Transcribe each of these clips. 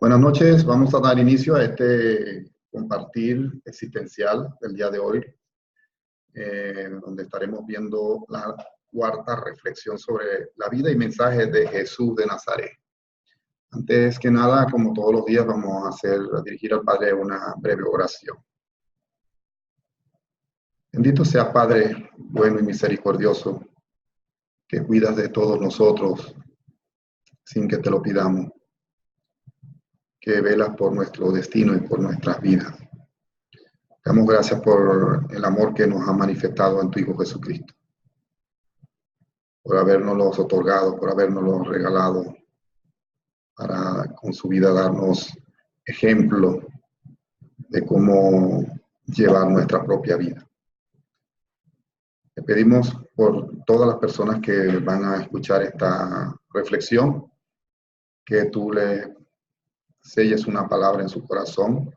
Buenas noches, vamos a dar inicio a este compartir existencial del día de hoy, donde estaremos viendo la cuarta reflexión sobre la vida y mensaje de Jesús de Nazaret. Antes que nada, como todos los días, vamos a dirigir al Padre una breve oración. Bendito sea Padre bueno y misericordioso, que cuidas de todos nosotros sin que te lo pidamos, que velas por nuestro destino y por nuestras vidas. Damos gracias por el amor que nos ha manifestado en tu Hijo Jesucristo, por habernoslos otorgado, por habernoslos regalado, para con su vida darnos ejemplo de cómo llevar nuestra propia vida. Te pedimos por todas las personas que van a escuchar esta reflexión, que tú le selles una palabra en su corazón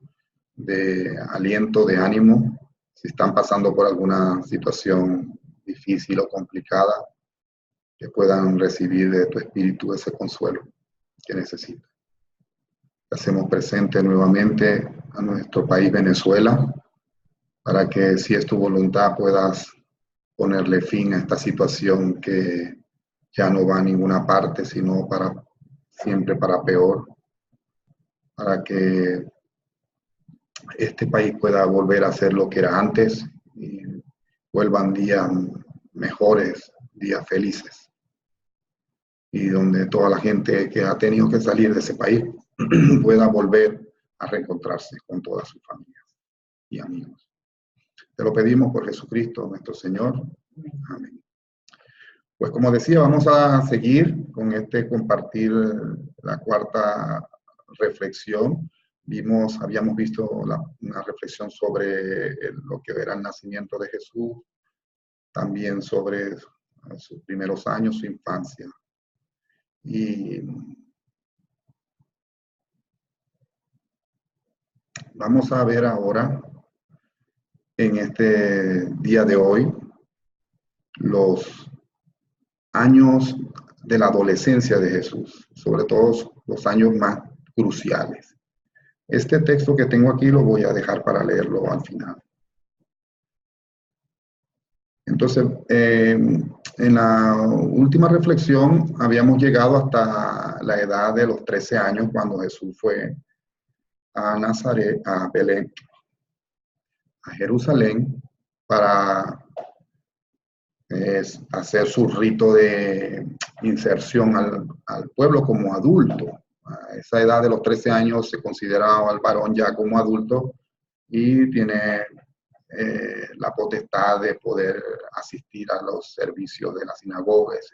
de aliento, de ánimo, si están pasando por alguna situación difícil o complicada, que puedan recibir de tu espíritu ese consuelo que necesitan. Hacemos presente nuevamente a nuestro país Venezuela, para que, si es tu voluntad, puedas ponerle fin a esta situación que ya no va a ninguna parte, sino siempre para peor, para que este país pueda volver a ser lo que era antes y vuelvan días mejores, días felices, y donde toda la gente que ha tenido que salir de ese país pueda volver a reencontrarse con todas sus familias y amigos. Te lo pedimos por Jesucristo nuestro Señor. Amén. Pues como decía, vamos a seguir con compartir la cuarta reflexión. Habíamos visto una reflexión sobre lo que era el nacimiento de Jesús, también sobre sus primeros años, su infancia. Y vamos a ver ahora, en este día de hoy, los años de la adolescencia de Jesús, sobre todo los años más cruciales. Este texto que tengo aquí lo voy a dejar para leerlo al final. Entonces, en la última reflexión habíamos llegado hasta la edad de los 13 años, cuando Jesús fue a Nazaret, a Belén, a Jerusalén, para hacer su rito de inserción al pueblo como adulto. A esa edad de los 13 años se consideraba al varón ya como adulto y tiene la potestad de poder asistir a los servicios de la sinagoga, etc.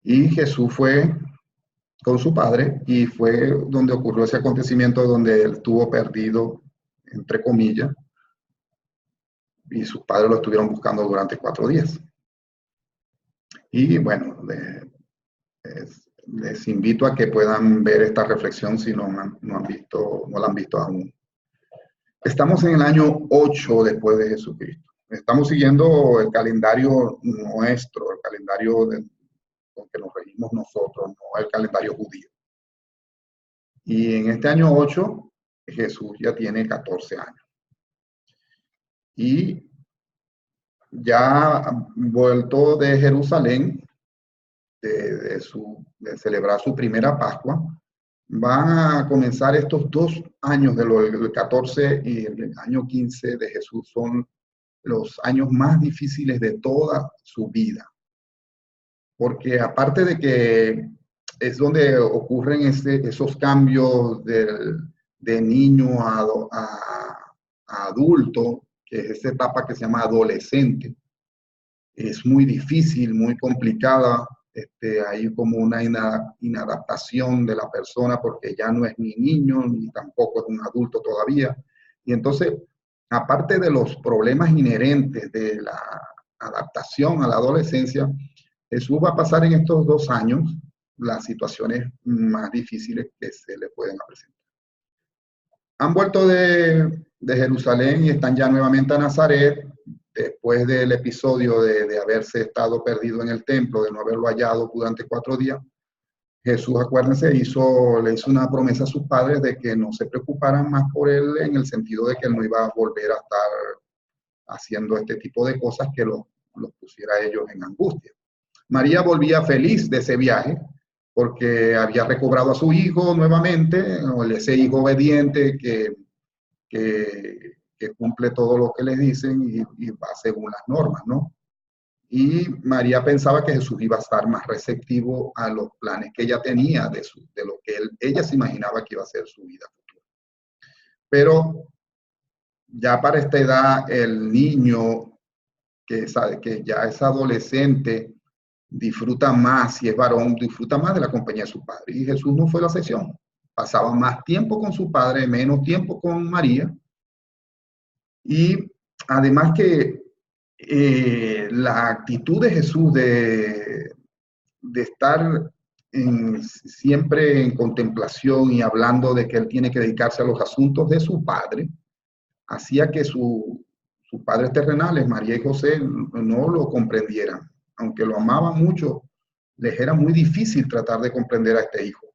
Y Jesús fue con su padre, y fue donde ocurrió ese acontecimiento donde él estuvo perdido, entre comillas, y sus padres lo estuvieron buscando durante 4 días. Y bueno, les invito a que puedan ver esta reflexión si no la han visto aún. Estamos en el año 8 después de Jesucristo. Estamos siguiendo el calendario nuestro, el calendario con que nos regimos nosotros, no el calendario judío. Y en este año 8, Jesús ya tiene 14 años. Y ya vuelto de Jerusalén, de celebrar su primera Pascua, van a comenzar estos 2 años, del 14 y el año 15 de Jesús, son los años más difíciles de toda su vida. Porque aparte de que es donde ocurren esos cambios de niño a adulto, que es esa etapa que se llama adolescente, es muy difícil, muy complicada. Hay como una inadaptación de la persona, porque ya no es ni niño ni tampoco es un adulto todavía. Y entonces, aparte de los problemas inherentes de la adaptación a la adolescencia, Jesús va a pasar en estos 2 años las situaciones más difíciles que se le pueden presentar. Han vuelto de Jerusalén y están ya nuevamente a Nazaret, después del episodio de haberse estado perdido en el templo, de no haberlo hallado durante 4 días. Jesús, acuérdense, le hizo una promesa a sus padres de que no se preocuparan más por él, en el sentido de que él no iba a volver a estar haciendo este tipo de cosas que los pusiera a ellos en angustia. María volvía feliz de ese viaje porque había recobrado a su hijo nuevamente, ese hijo obediente que cumple todo lo que les dicen y va según las normas, ¿no? Y María pensaba que Jesús iba a estar más receptivo a los planes que ella tenía de lo que ella se imaginaba que iba a ser su vida futura. Pero ya para esta edad, el niño que sabe que ya es adolescente disfruta más, si es varón, disfruta más de la compañía de su padre. Y Jesús no fue la excepción. Pasaba más tiempo con su padre, menos tiempo con María. Y además que la actitud de Jesús de estar siempre en contemplación y hablando de que él tiene que dedicarse a los asuntos de su padre, hacía que sus padres terrenales, María y José, no lo comprendieran. Aunque lo amaban mucho, les era muy difícil tratar de comprender a este hijo.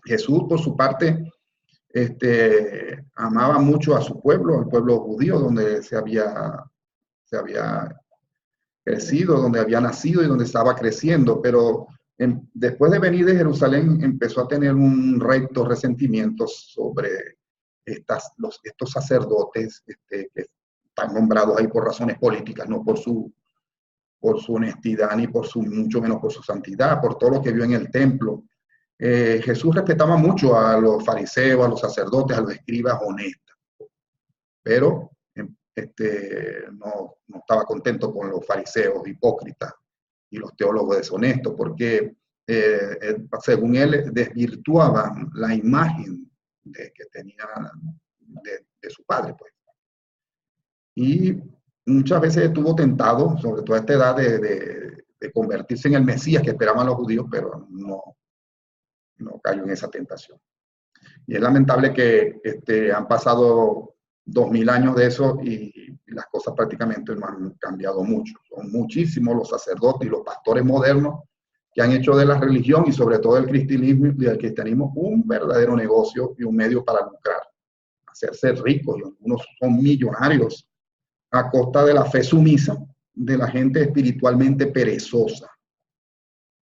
Jesús, por su parte, amaba mucho a su pueblo, al pueblo judío, donde se había crecido, donde había nacido y donde estaba creciendo, pero después de venir de Jerusalén empezó a tener un recto resentimiento sobre estos sacerdotes que están nombrados ahí por razones políticas, no por su honestidad ni mucho menos por su santidad, por todo lo que vio en el templo. Jesús respetaba mucho a los fariseos, a los sacerdotes, a los escribas honestos, pero no estaba contento con los fariseos hipócritas y los teólogos deshonestos, porque según él desvirtuaban la imagen que tenía de su padre, pues. Y muchas veces estuvo tentado, sobre todo a esta edad, de convertirse en el Mesías que esperaban los judíos, pero no cayó en esa tentación. Y es lamentable que han pasado 2000 años de eso y las cosas prácticamente no han cambiado mucho. Son muchísimos los sacerdotes y los pastores modernos que han hecho de la religión y sobre todo del cristianismo un verdadero negocio y un medio para lucrar, hacerse ricos, y algunos son millonarios a costa de la fe sumisa de la gente espiritualmente perezosa.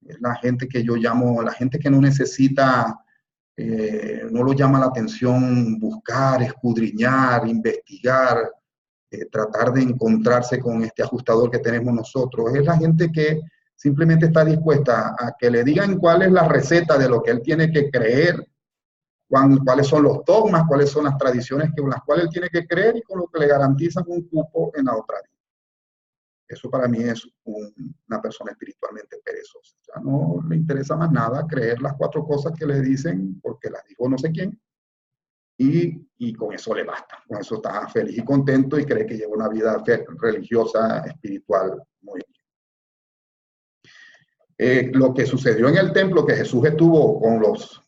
Es la gente que yo llamo, la gente que no necesita, no lo llama la atención buscar, escudriñar, investigar, tratar de encontrarse con este ajustador que tenemos nosotros. Es la gente que simplemente está dispuesta a que le digan cuál es la receta de lo que él tiene que creer, cuáles son los dogmas, cuáles son las tradiciones con las cuales él tiene que creer y con lo que le garantizan un cupo en la otra vida. Eso para mí es una persona espiritualmente perezosa. O sea, no le interesa más nada creer las 4 cosas que le dicen porque las dijo no sé quién y con eso le basta. Con eso está feliz y contento y cree que lleva una vida religiosa, espiritual muy bien. Lo que sucedió en el templo, que Jesús estuvo con los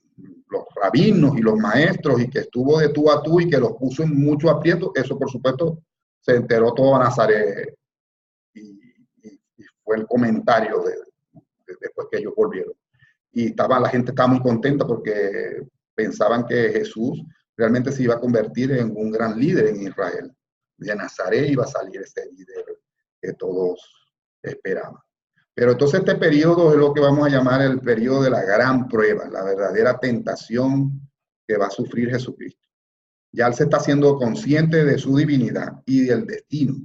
rabinos y los maestros y que estuvo de tú a tú y que los puso en mucho aprieto, eso por supuesto se enteró todo Nazaret y fue el comentario después que ellos volvieron. Y la gente estaba muy contenta porque pensaban que Jesús realmente se iba a convertir en un gran líder en Israel. De Nazaret iba a salir ese líder que todos esperaban. Pero entonces este periodo es lo que vamos a llamar el periodo de la gran prueba, la verdadera tentación que va a sufrir Jesucristo. Ya él se está haciendo consciente de su divinidad y del destino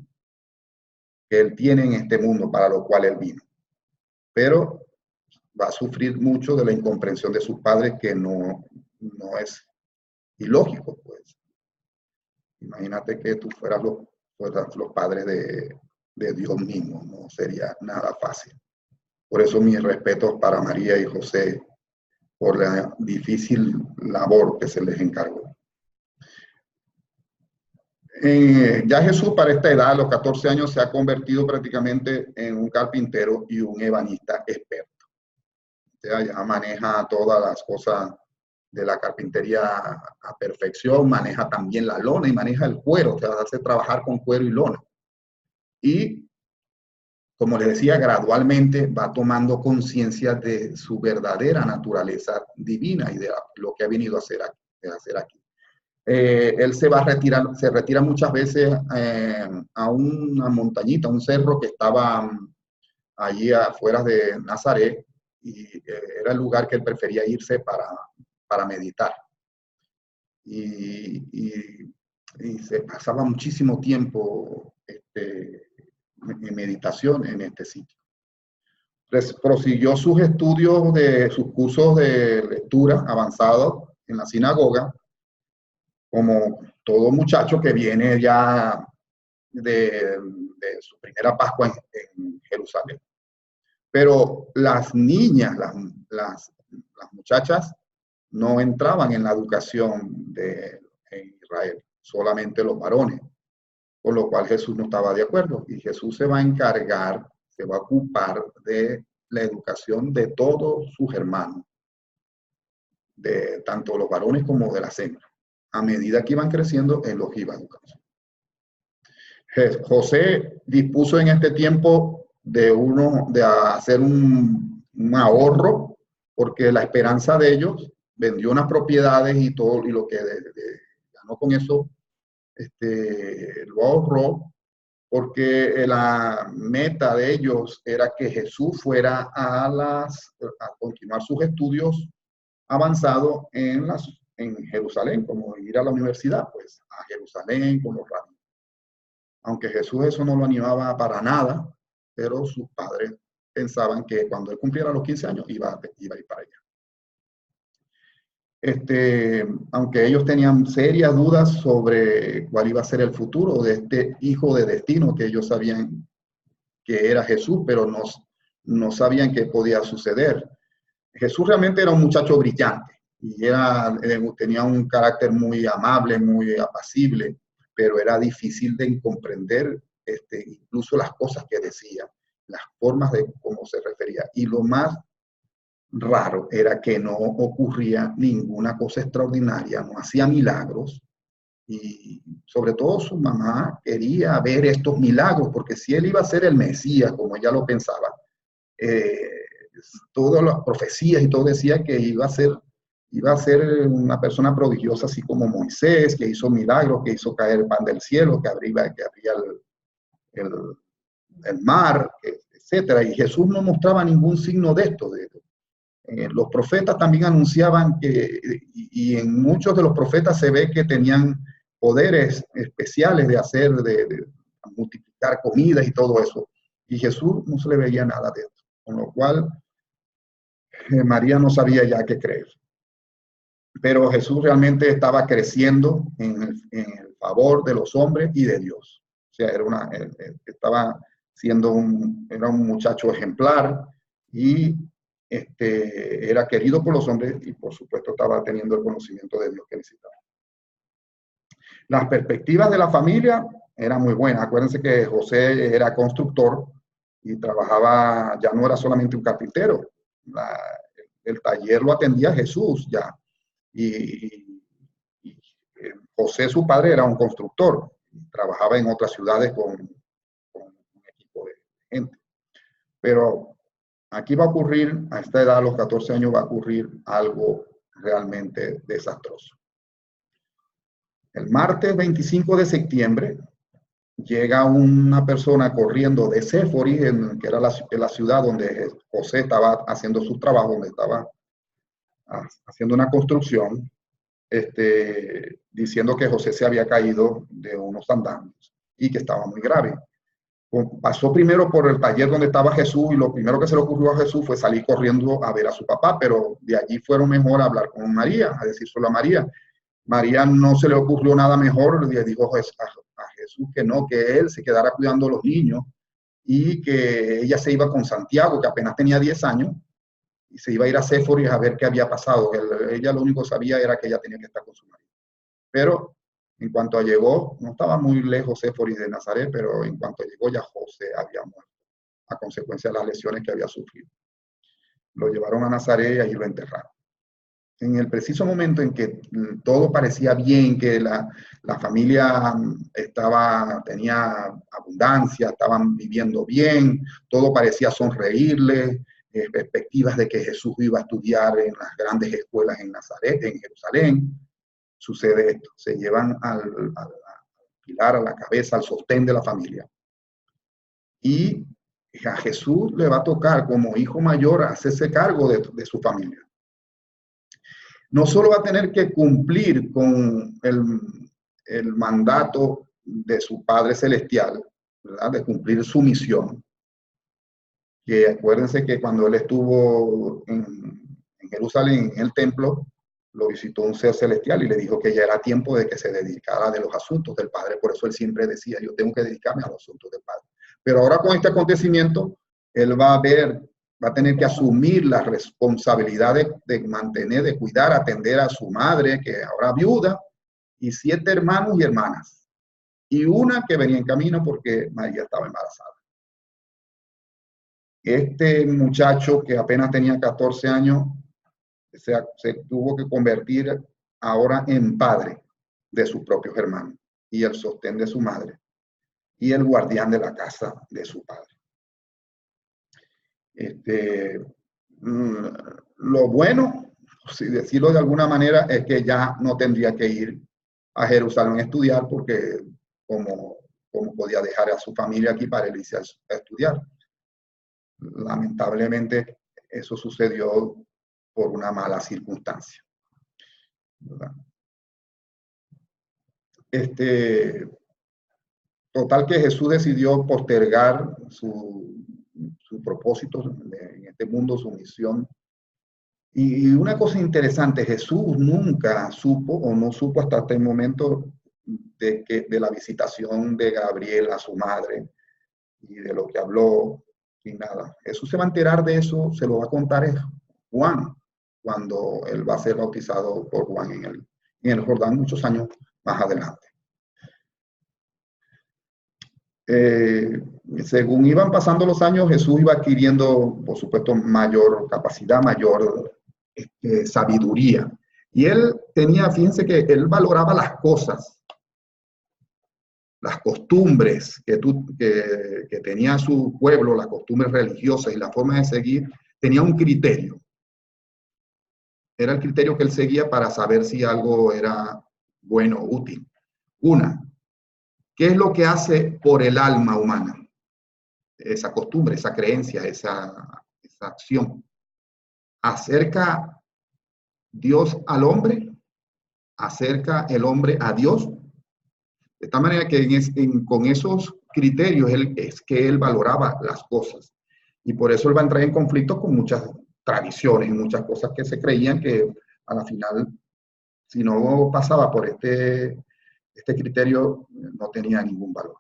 que él tiene en este mundo para lo cual él vino. Pero va a sufrir mucho de la incomprensión de sus padres, que no es ilógico, pues. Imagínate que tú fueras los padres de Dios mismo, no sería nada fácil. Por eso mis respetos para María y José por la difícil labor que se les encargó. Ya Jesús para esta edad, a los 14 años, se ha convertido prácticamente en un carpintero y un ebanista experto. O sea, ya maneja todas las cosas de la carpintería a perfección, maneja también la lona y maneja el cuero, o sea, hace trabajar con cuero y lona. Y como les decía, gradualmente va tomando conciencia de su verdadera naturaleza divina y de lo que ha venido a hacer aquí. Él se retira muchas veces a una montañita, un cerro que estaba allí afuera de Nazaret, y era el lugar que él prefería irse para meditar. Y se pasaba muchísimo tiempo en meditación en este sitio. Prosiguió sus estudios de sus cursos de lectura avanzados en la sinagoga, como todo muchacho que viene ya de su primera Pascua en Jerusalén. Pero las niñas, las muchachas, no entraban en la educación en Israel, solamente los varones, con lo cual Jesús no estaba de acuerdo. Y Jesús se va a encargar, se va a ocupar de la educación de todos sus hermanos, de tanto los varones como de las hembras. A medida que iban creciendo, él los iba educando. José dispuso en este tiempo de hacer un ahorro, porque la esperanza de ellos, vendió unas propiedades y todo, y lo que ganó con eso, lo ahorró, porque la meta de ellos era que Jesús fuera a continuar sus estudios avanzados en Jerusalén, como ir a la universidad, pues a Jerusalén con los rabinos. Aunque Jesús eso no lo animaba para nada, pero sus padres pensaban que cuando él cumpliera los 15 años iba a ir para allá. Aunque ellos tenían serias dudas sobre cuál iba a ser el futuro de este hijo de destino, que ellos sabían que era Jesús, pero no sabían qué podía suceder. Jesús realmente era un muchacho brillante y tenía un carácter muy amable, muy apacible, pero era difícil de comprender incluso las cosas que decía, las formas de cómo se refería. Y lo más raro era que no ocurría ninguna cosa extraordinaria, no hacía milagros, y sobre todo su mamá quería ver estos milagros, porque si él iba a ser el Mesías, como ella lo pensaba, todas las profecías y todo decía que iba a ser una persona prodigiosa, así como Moisés, que hizo milagros, que hizo caer el pan del cielo, que abría el mar, etcétera. Y Jesús no mostraba ningún signo de esto. Los profetas también anunciaban y en muchos de los profetas se ve que tenían poderes especiales de multiplicar comidas y todo eso. Y Jesús no se le veía nada de esto, con lo cual María no sabía ya qué creer. Pero Jesús realmente estaba creciendo en el favor de los hombres y de Dios. O sea, estaba era un muchacho ejemplar y era querido por los hombres y por supuesto estaba teniendo el conocimiento de Dios que necesitaba. Las perspectivas de la familia eran muy buenas. Acuérdense que José era constructor y trabajaba, ya no era solamente un carpintero, el taller lo atendía Jesús ya. Y José, su padre, era un constructor, trabajaba en otras ciudades con un equipo de gente. Pero aquí va a ocurrir, a esta edad, a los 14 años, va a ocurrir algo realmente desastroso. El martes 25 de septiembre llega una persona corriendo de Séforis, que era la ciudad donde José estaba haciendo su trabajo, donde estaba haciendo una construcción, diciendo que José se había caído de unos andamios y que estaba muy grave. Pasó primero por el taller donde estaba Jesús y lo primero que se le ocurrió a Jesús fue salir corriendo a ver a su papá, pero de allí fueron mejor a hablar con María, a decírselo a María. María no se le ocurrió nada mejor, le dijo a Jesús que no, que él se quedara cuidando a los niños y que ella se iba con Santiago, que apenas tenía 10 años, y se iba a ir a Séforis a ver qué había pasado. Ella lo único que sabía era que ella tenía que estar con su marido. Pero en cuanto llegó, no estaba muy lejos Séforis de Nazaret, pero en cuanto llegó ya José había muerto a consecuencia de las lesiones que había sufrido. Lo llevaron a Nazaret y ahí lo enterraron. en el preciso momento en que todo parecía bien, que la familia tenía abundancia, estaban viviendo bien, todo parecía sonreírle, perspectivas de que Jesús iba a estudiar en las grandes escuelas en Nazaret, en Jerusalén, sucede esto, se llevan al pilar, a la cabeza, al sostén de la familia. Y a Jesús le va a tocar como hijo mayor hacerse cargo de su familia. No solo va a tener que cumplir con el mandato de su Padre Celestial, ¿verdad? De cumplir su misión, que acuérdense que cuando él estuvo en Jerusalén, en el templo, lo visitó un ser celestial y le dijo que ya era tiempo de que se dedicara de los asuntos del Padre. Por eso él siempre decía, yo tengo que dedicarme a los asuntos del Padre. Pero ahora con este acontecimiento, él va a tener que asumir la responsabilidad de mantener, de cuidar, atender a su madre, que ahora viuda, y 7 hermanos y hermanas. Y una que venía en camino porque María estaba embarazada. Este muchacho que apenas tenía 14 años, se tuvo que convertir ahora en padre de sus propios hermanos y el sostén de su madre y el guardián de la casa de su padre. Lo bueno, si decirlo de alguna manera, es que ya no tendría que ir a Jerusalén a estudiar porque como podía dejar a su familia aquí para irse a estudiar. Lamentablemente eso sucedió por una mala circunstancia, ¿verdad? Total que Jesús decidió postergar su propósito en este mundo, su misión. Y una cosa interesante, Jesús nunca supo o no supo hasta este momento de la visitación de Gabriel a su madre y de lo que habló y nada. Jesús se va a enterar de eso, se lo va a contar Juan, cuando él va a ser bautizado por Juan en el Jordán muchos años más adelante. Según iban pasando los años, Jesús iba adquiriendo, por supuesto, mayor capacidad, mayor sabiduría. Y él tenía, fíjense que él valoraba las cosas, las costumbres que tenía su pueblo, las costumbres religiosas y la forma de seguir, tenía un criterio. Era el criterio que él seguía para saber si algo era bueno o útil. Una, ¿qué es lo que hace por el alma humana? Esa costumbre, esa creencia, esa acción. ¿Acerca Dios al hombre? ¿Acerca el hombre a Dios? De tal manera que con esos criterios es que él valoraba las cosas. Y por eso él va a entrar en conflicto con muchas tradiciones y muchas cosas que se creían que a la final, si no pasaba por este criterio, no tenía ningún valor.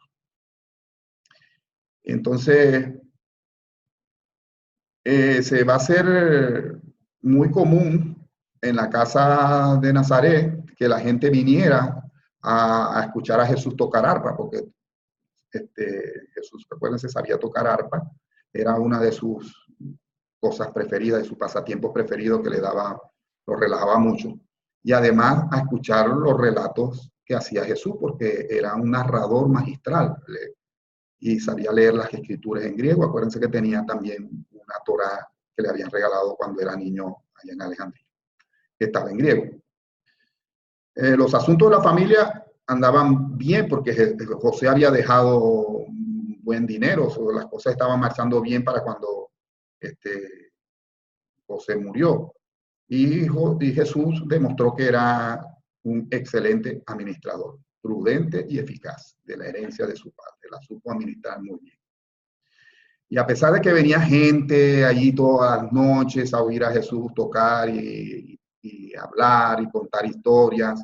Entonces, se va a hacer muy común en la casa de Nazaret que la gente viniera a escuchar a Jesús tocar arpa, porque Jesús, recuérdense, sabía tocar arpa, era una de sus cosas preferidas, de sus pasatiempos preferidos que lo relajaba mucho. Y además a escuchar los relatos que hacía Jesús, porque era un narrador magistral y sabía leer las escrituras en griego. Acuérdense que tenía también una Torá que le habían regalado cuando era niño allá en Alejandría, que estaba en griego. Los asuntos de la familia andaban bien porque José había dejado buen dinero, las cosas estaban marchando bien para cuando José murió. Y Jesús demostró que era un excelente administrador, prudente y eficaz de la herencia de su padre, la supo administrar muy bien. Y a pesar de que venía gente allí todas las noches a oír a Jesús tocar y hablar y contar historias,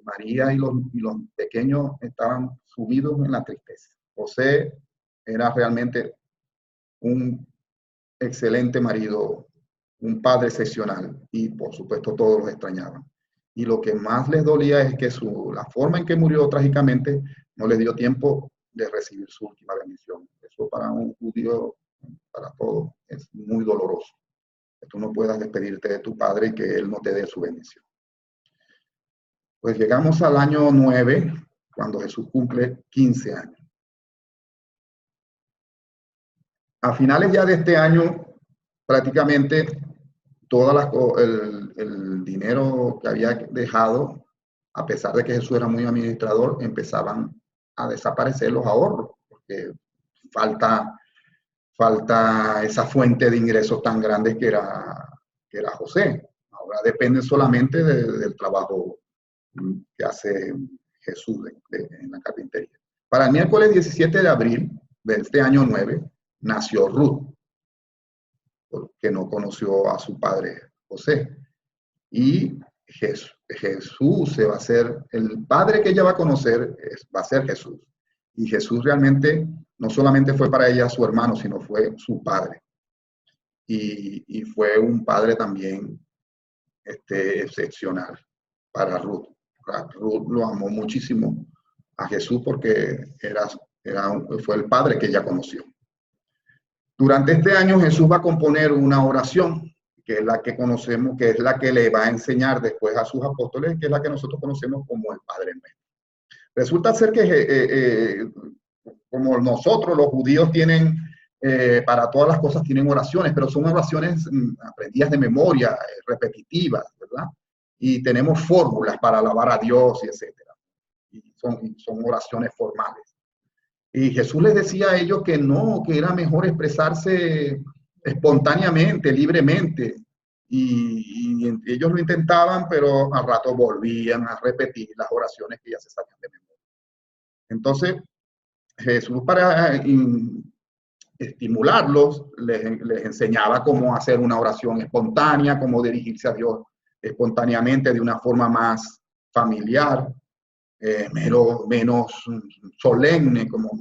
María y los pequeños estaban sumidos en la tristeza. José era realmente un excelente marido, un padre excepcional y por supuesto todos los extrañaban. Y lo que más les dolía es que la forma en que murió trágicamente no les dio tiempo de recibir su última bendición. Eso para un judío, para todos, es muy doloroso. que tú no puedas despedirte de tu padre y que él no te dé su bendición. Pues llegamos al año 9, cuando Jesús cumple 15 años. A finales ya de este año, prácticamente el dinero que había dejado, a pesar de que Jesús era muy administrador, empezaban a desaparecer los ahorros, porque falta esa fuente de ingresos tan grande que era José. Ahora depende solamente del trabajo que hace Jesús en la carpintería. Para el miércoles 17 de abril de este año 9, nació Ruth, porque no conoció a su padre José. Y Jesús se va a ser, el padre que ella va a conocer va a ser Jesús. Y Jesús realmente no solamente fue para ella su hermano, sino fue su padre. Y fue un padre también excepcional para Ruth. Ruth lo amó muchísimo a Jesús porque fue el padre que ella conoció. Durante este año Jesús va a componer una oración, que es la que conocemos, que es la que le va a enseñar después a sus apóstoles, que es la que nosotros conocemos como el Padre Nuestro. Resulta ser que como nosotros los judíos tienen, para todas las cosas tienen oraciones, pero son oraciones aprendidas de memoria, repetitivas, ¿verdad? Y tenemos fórmulas para alabar a Dios y etcétera. Y son oraciones formales. Y Jesús les decía a ellos que no, que era mejor expresarse espontáneamente, libremente. Y ellos lo intentaban, pero al rato volvían a repetir las oraciones que ya se sabían de memoria. Entonces, Jesús, para estimularlos, les enseñaba cómo hacer una oración espontánea, cómo dirigirse a Dios espontáneamente de una forma más familiar. Menos solemne, como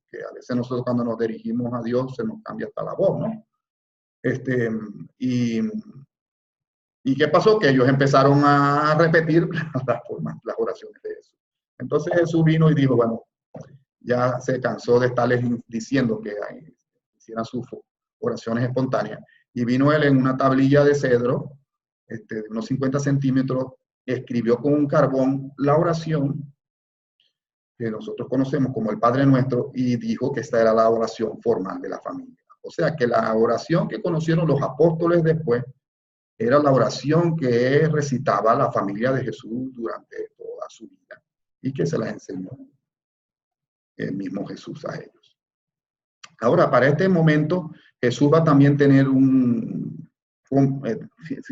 que a veces nosotros cuando nos dirigimos a Dios se nos cambia hasta la voz, ¿no? ¿Y qué pasó? Que ellos empezaron a repetir las oraciones de Jesús. Entonces Jesús vino y dijo, bueno, ya se cansó de estarles diciendo que hicieran sus oraciones espontáneas. Y vino él en una tablilla de cedro, de unos 50 centímetros, escribió con un carbón la oración que nosotros conocemos como el Padre Nuestro y dijo que esta era la oración formal de la familia. O sea que la oración que conocieron los apóstoles después era la oración que recitaba la familia de Jesús durante toda su vida y que se las enseñó el mismo Jesús a ellos. Ahora, para este momento, Jesús va a también tener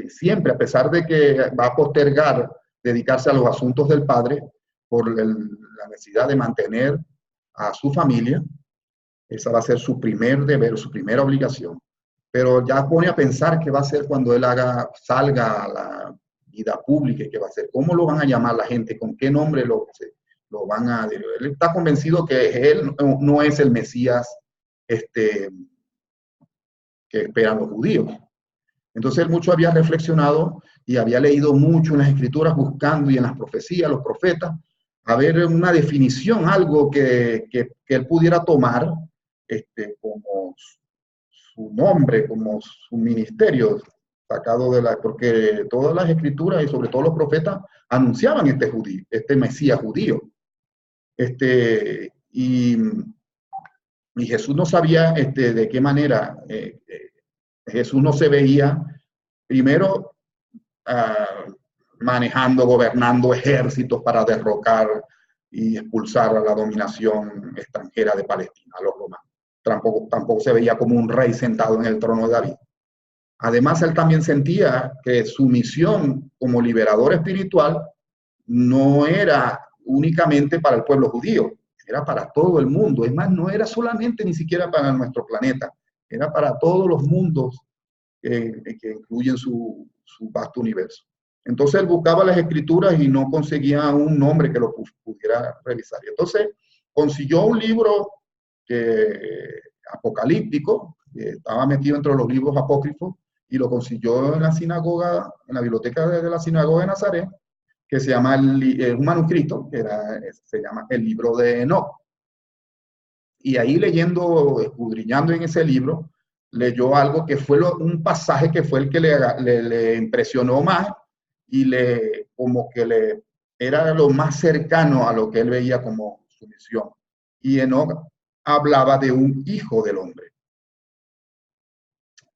siempre, a pesar de que va a postergar dedicarse a los asuntos del Padre por la necesidad de mantener a su familia, esa va a ser su primer deber, su primera obligación. Pero ya pone a pensar qué va a hacer cuando él salga a la vida pública y qué va a hacer, cómo lo van a llamar la gente, con qué nombre lo van a... Él está convencido que él no es el Mesías que esperan los judíos. Entonces él mucho había reflexionado y había leído mucho en las escrituras, buscando y en las profecías, los profetas, a ver una definición, algo que él pudiera tomar como su nombre, como su ministerio, sacado porque todas las escrituras y sobre todo los profetas anunciaban este Mesías judío. Y Jesús no sabía de qué manera Jesús no se veía primero manejando, gobernando ejércitos para derrocar y expulsar a la dominación extranjera de Palestina, a los romanos. Tampoco se veía como un rey sentado en el trono de David. Además, él también sentía que su misión como liberador espiritual no era únicamente para el pueblo judío, era para todo el mundo. Es más, no era solamente ni siquiera para nuestro planeta, era para todos los mundos que incluyen su vasto universo. Entonces él buscaba las escrituras y no conseguía un nombre que lo pudiera revisar. Y entonces consiguió un libro apocalíptico, que estaba metido entre los libros apócrifos, y lo consiguió en la sinagoga, en la biblioteca de la sinagoga de Nazaret, que se llama un manuscrito, se llama el libro de Enoc. Y ahí leyendo, escudriñando en ese libro, leyó algo que fue un pasaje que fue el que le impresionó más y como que le era lo más cercano a lo que él veía como su misión. Y Enoc hablaba de un hijo del hombre.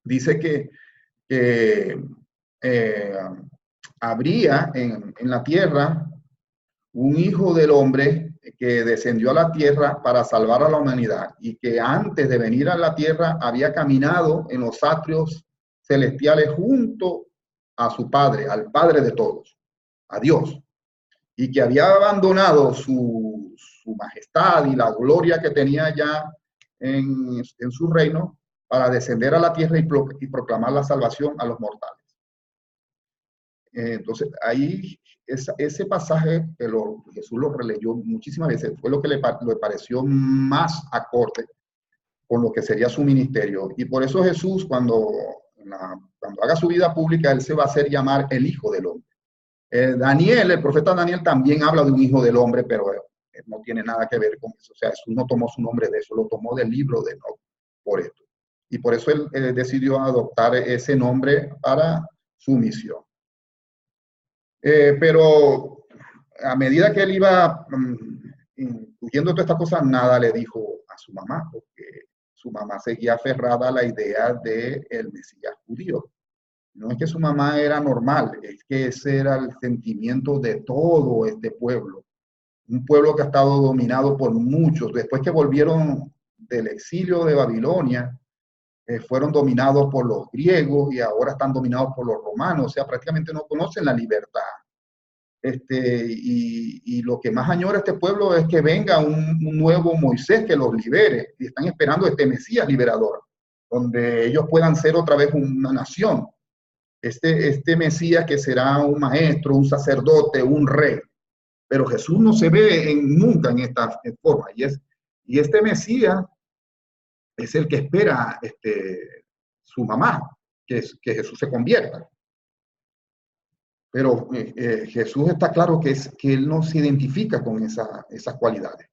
Dice que habría en la tierra un hijo del hombre que descendió a la tierra para salvar a la humanidad y que antes de venir a la tierra había caminado en los atrios celestiales junto a su Padre, al Padre de todos, a Dios, y que había abandonado su majestad y la gloria que tenía ya en su reino para descender a la tierra y proclamar la salvación a los mortales. Entonces, ahí ese pasaje que Jesús lo releyó muchísimas veces, fue lo que le pareció más acorde con lo que sería su ministerio. Y por eso Jesús, cuando haga su vida pública, él se va a hacer llamar el Hijo del Hombre. Daniel, el profeta Daniel, también habla de un Hijo del Hombre, pero no tiene nada que ver con eso. O sea, Jesús no tomó su nombre de eso, lo tomó del libro de Enoc por esto. Y por eso él decidió adoptar ese nombre para su misión. Pero a medida que él iba incluyendo todas estas cosas, nada le dijo a su mamá, porque su mamá seguía aferrada a la idea del Mesías judío. No es que su mamá era normal, es que ese era el sentimiento de todo este pueblo. Un pueblo que ha estado dominado por muchos. Después que volvieron del exilio de Babilonia, fueron dominados por los griegos y ahora están dominados por los romanos. O sea, prácticamente no conocen la libertad. Y lo que más añora este pueblo es que venga un nuevo Moisés que los libere. Y están esperando este Mesías liberador, donde ellos puedan ser otra vez una nación. Este Mesías que será un maestro, un sacerdote, un rey. Pero Jesús no se ve nunca en esta forma. Y este Mesías es el que espera su mamá, que Jesús se convierta. Pero Jesús está claro que él no se identifica con esas cualidades.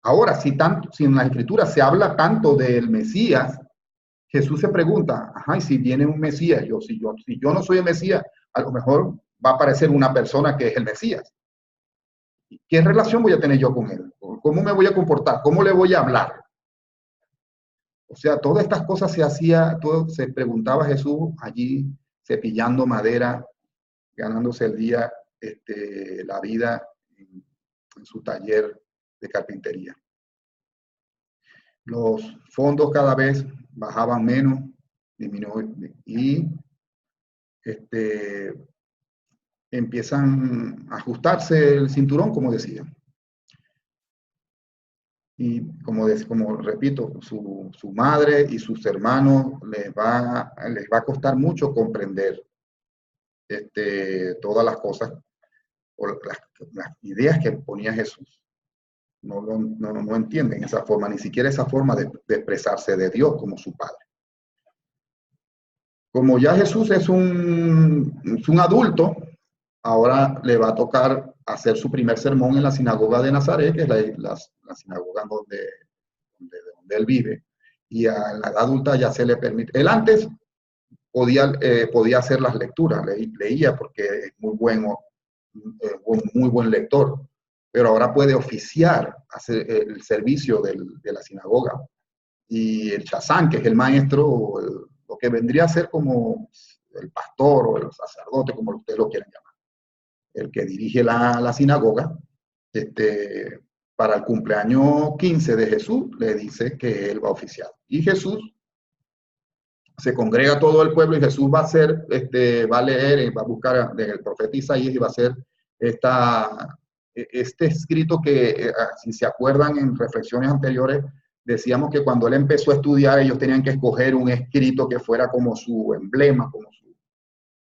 Ahora, si en la Escritura se habla tanto del Mesías, Jesús se pregunta, ajá, y si viene un Mesías, si yo no soy el Mesías, a lo mejor va a aparecer una persona que es el Mesías. ¿Qué relación voy a tener yo con él? ¿Cómo me voy a comportar? ¿Cómo le voy a hablar? O sea, todas estas cosas se preguntaba Jesús allí cepillando madera, ganándose el día, la vida en su taller de carpintería. Los fondos cada vez bajaban menos, disminuyen y empiezan a ajustarse el cinturón, como decía. Y como repito, su madre y sus hermanos les va a costar mucho comprender todas las cosas o las ideas que ponía Jesús. No entienden esa forma, ni siquiera esa forma de expresarse de Dios como su Padre. Como ya Jesús es un adulto, ahora le va a tocar hacer su primer sermón en la sinagoga de Nazaret, que es la sinagoga donde él vive, y a la edad adulta ya se le permite. Él antes podía hacer las lecturas, leía porque es muy buen lector, pero ahora puede oficiar, hacer el servicio de la sinagoga. Y el chazán, que es el maestro, lo que vendría a ser como el pastor o el sacerdote, como ustedes lo quieran llamar, el que dirige la sinagoga, para el cumpleaños 15 de Jesús, le dice que él va a oficiar. Y Jesús se congrega todo el pueblo y Jesús va a leer, va a buscar del profeta Isaías y va a hacer este escrito que, si se acuerdan en reflexiones anteriores, decíamos que cuando él empezó a estudiar, ellos tenían que escoger un escrito que fuera como su emblema,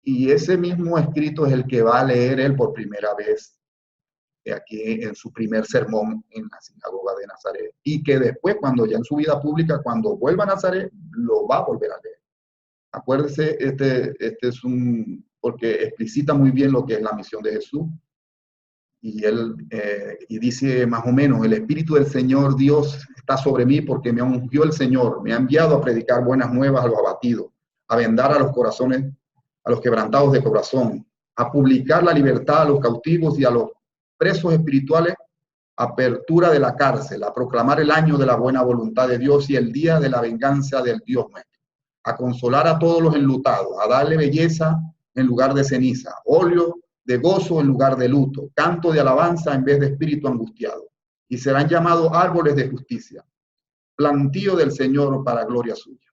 y ese mismo escrito es el que va a leer él por primera vez aquí en su primer sermón en la sinagoga de Nazaret, y que después, cuando ya en su vida pública, cuando vuelva a Nazaret, lo va a volver a leer. Acuérdese, porque explicita muy bien lo que es la misión de Jesús. y dice más o menos, el Espíritu del Señor Dios está sobre mí porque me ungió el Señor, me ha enviado a predicar buenas nuevas a los abatidos, a vendar a los corazones, a los quebrantados de corazón, a publicar la libertad a los cautivos y a los presos espirituales, apertura de la cárcel, a proclamar el año de la buena voluntad de Dios y el día de la venganza del Dios nuestro, a consolar a todos los enlutados, a darle belleza en lugar de ceniza, óleo de gozo en lugar de luto, canto de alabanza en vez de espíritu angustiado, y serán llamados árboles de justicia, plantío del Señor para gloria suya.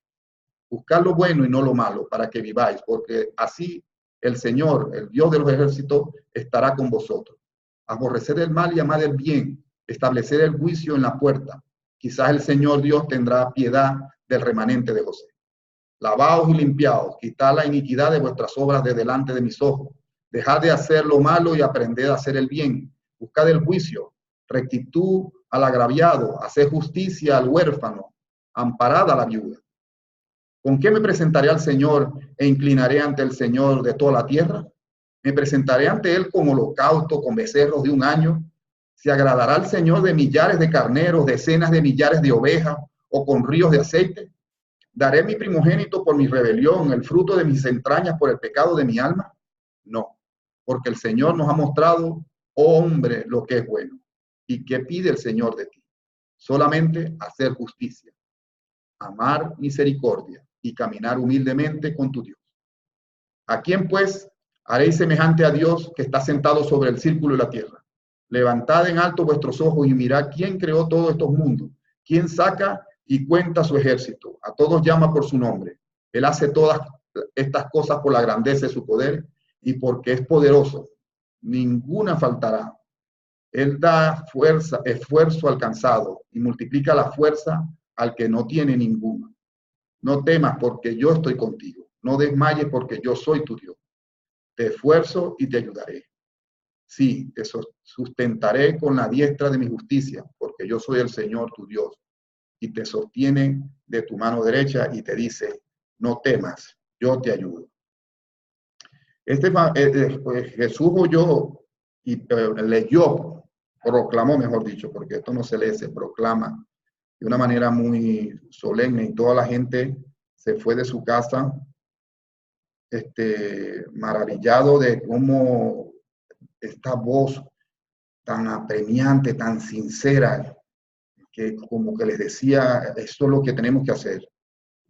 Buscad lo bueno y no lo malo, para que viváis, porque así el Señor, el Dios de los ejércitos, estará con vosotros. Aborreced el mal y amad el bien, establecer el juicio en la puerta. Quizás el Señor Dios tendrá piedad del remanente de José. Lavaos y limpiaos, quitad la iniquidad de vuestras obras de delante de mis ojos. Dejad de hacer lo malo y aprended a hacer el bien. Buscad el juicio, rectitud al agraviado, haced justicia al huérfano, amparad a la viuda. ¿Con qué me presentaré al Señor e inclinaré ante el Señor de toda la tierra? ¿Me presentaré ante Él con holocausto, con becerros de un año? ¿Se agradará al Señor de millares de carneros, decenas de millares de ovejas o con ríos de aceite? ¿Daré mi primogénito por mi rebelión, el fruto de mis entrañas por el pecado de mi alma? No, porque el Señor nos ha mostrado, oh hombre, lo que es bueno. ¿Y qué pide el Señor de ti? Solamente hacer justicia, amar misericordia y caminar humildemente con tu Dios. ¿A quién pues haréis semejante a Dios que está sentado sobre el círculo de la tierra? Levantad en alto vuestros ojos y mirad quién creó todos estos mundos, quién saca y cuenta su ejército, a todos llama por su nombre. Él hace todas estas cosas por la grandeza de su poder y porque es poderoso. Ninguna faltará. Él da fuerza, esfuerzo al cansado y multiplica la fuerza al que no tiene ninguna. No temas porque yo estoy contigo. No desmayes porque yo soy tu Dios. Te esfuerzo y te ayudaré. Sí, te sustentaré con la diestra de mi justicia, porque yo soy el Señor tu Dios. Y te sostiene de tu mano derecha y te dice, no temas, yo te ayudo. Pues Jesús oyó y leyó, proclamó, mejor dicho, porque esto no se lee, se proclama de una manera muy solemne y toda la gente se fue de su casa maravillado de cómo esta voz tan apremiante, tan sincera, que como que les decía, esto es lo que tenemos que hacer,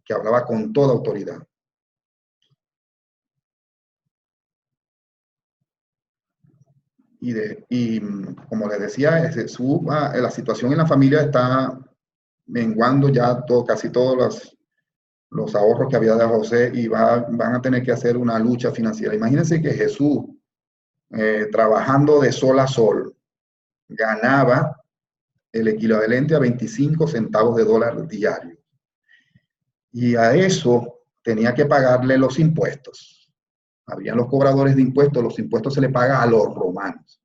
que hablaba con toda autoridad. Y como les decía, Jesús, la situación en la familia está menguando ya casi todos los ahorros que había de José y van a tener que hacer una lucha financiera. Imagínense que Jesús, trabajando de sol a sol, ganaba el equivalente a 25 centavos de dólar diario. Y a eso tenía que pagarle los impuestos. Habían los cobradores de impuestos, los impuestos se le paga a los romanos.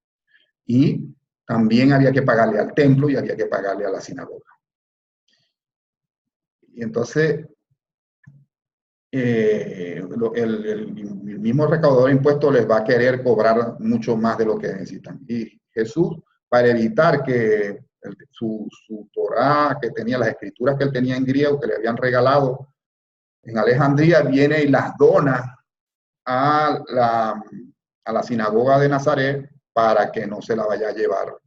Y también había que pagarle al templo y había que pagarle a la sinagoga. Y entonces, el mismo recaudador de impuestos les va a querer cobrar mucho más de lo que necesitan. Y Jesús, para evitar que su Torá, que tenía las escrituras que él tenía en griego, que le habían regalado en Alejandría, viene y las dona a la sinagoga de Nazaret para que no se la vaya a llevar.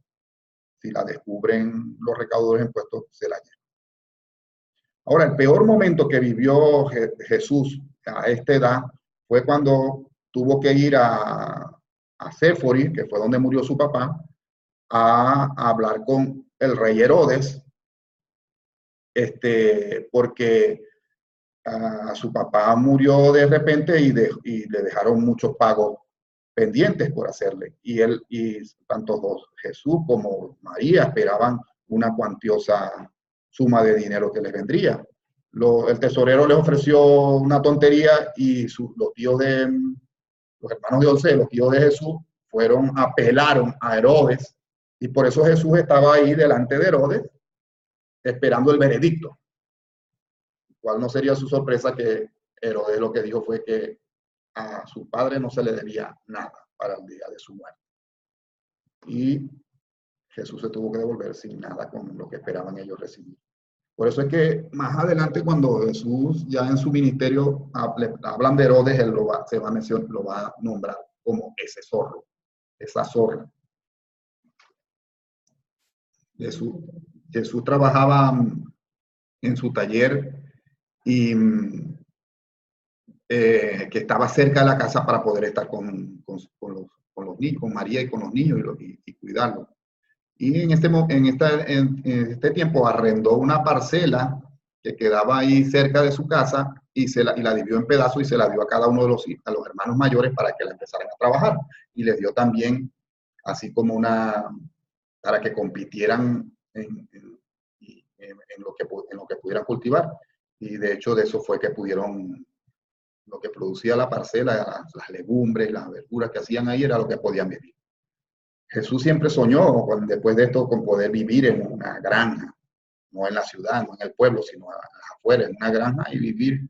Si la descubren los recaudadores de impuestos, se la llevan. Ahora, el peor momento que vivió Jesús a esta edad fue cuando tuvo que ir a Séfori, que fue donde murió su papá, a hablar con el rey Herodes, porque su papá murió de repente y le dejaron muchos pagos pendientes por hacerle. Y él y tanto Jesús como María esperaban una cuantiosa suma de dinero que les vendría. El tesorero les ofreció una tontería y los hermanos de José, los tíos de Jesús, apelaron a Herodes y por eso Jesús estaba ahí delante de Herodes esperando el veredicto. Cual no sería su sorpresa que Herodes lo que dijo fue que a su padre no se le debía nada para el día de su muerte. y Jesús se tuvo que devolver sin nada con lo que esperaban ellos recibir. Por eso es que más adelante, cuando Jesús ya en su ministerio hablan de Herodes, él se va a mencionar, lo va a nombrar como ese zorro, esa zorra. Jesús, Jesús trabajaba en su taller y que estaba cerca de la casa para poder estar con los niños, con María y con los niños y cuidarlos. Y en este tiempo arrendó una parcela que quedaba ahí cerca de su casa y la dividió en pedazos y se la dio a cada uno de los hermanos mayores para que la empezaran a trabajar. Y les dio también, así como para que compitieran en lo que pudieran cultivar. Y de hecho de eso fue que pudieron, lo que producía la parcela, las legumbres, las verduras que hacían ahí era lo que podían vivir. Jesús siempre soñó, después de esto, con poder vivir en una granja, no en la ciudad, no en el pueblo, sino afuera, en una granja y vivir.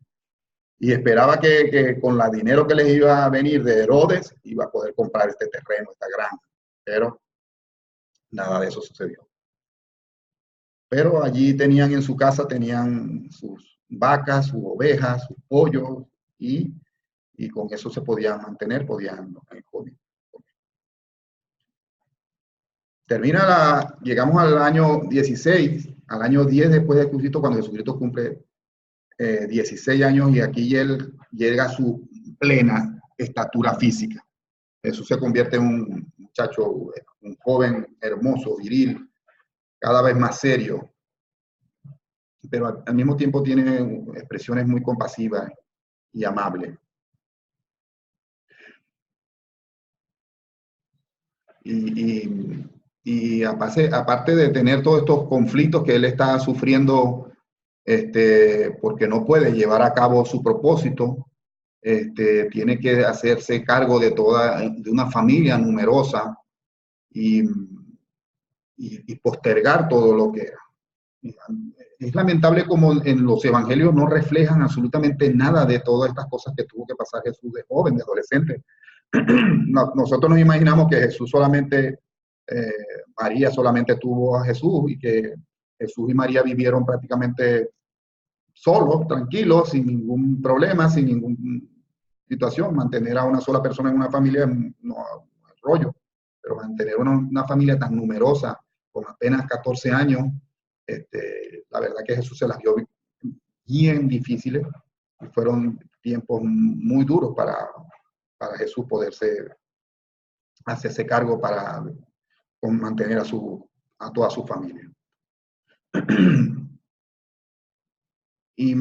Y esperaba que con el dinero que les iba a venir de Herodes, iba a poder comprar este terreno, esta granja. Pero nada de eso sucedió. Pero allí tenían en su casa, tenían sus vacas, sus ovejas, sus pollos, y con eso se podían mantener, podían comer. Llegamos al año 16, al año 10 después de Jesucristo, cuando Jesucristo cumple 16 años y aquí él llega a su plena estatura física. Jesús se convierte en un muchacho, un joven hermoso, viril, cada vez más serio, pero al mismo tiempo tiene expresiones muy compasivas y amables. Y aparte de tener todos estos conflictos que él está sufriendo, porque no puede llevar a cabo su propósito, tiene que hacerse cargo de una familia numerosa y postergar todo lo que era. Es lamentable como en los evangelios no reflejan absolutamente nada de todas estas cosas que tuvo que pasar Jesús de joven, de adolescente. Nosotros nos imaginamos que Jesús solamente, María solamente tuvo a Jesús y que Jesús y María vivieron prácticamente solos, tranquilos, sin ningún problema, sin ninguna situación. Mantener a una sola persona en una familia no es rollo, pero mantener una familia tan numerosa con apenas 14 años, la verdad que Jesús se las dio bien difíciles y fueron tiempos muy duros para Jesús poderse hacerse cargo para mantener a toda su familia. Y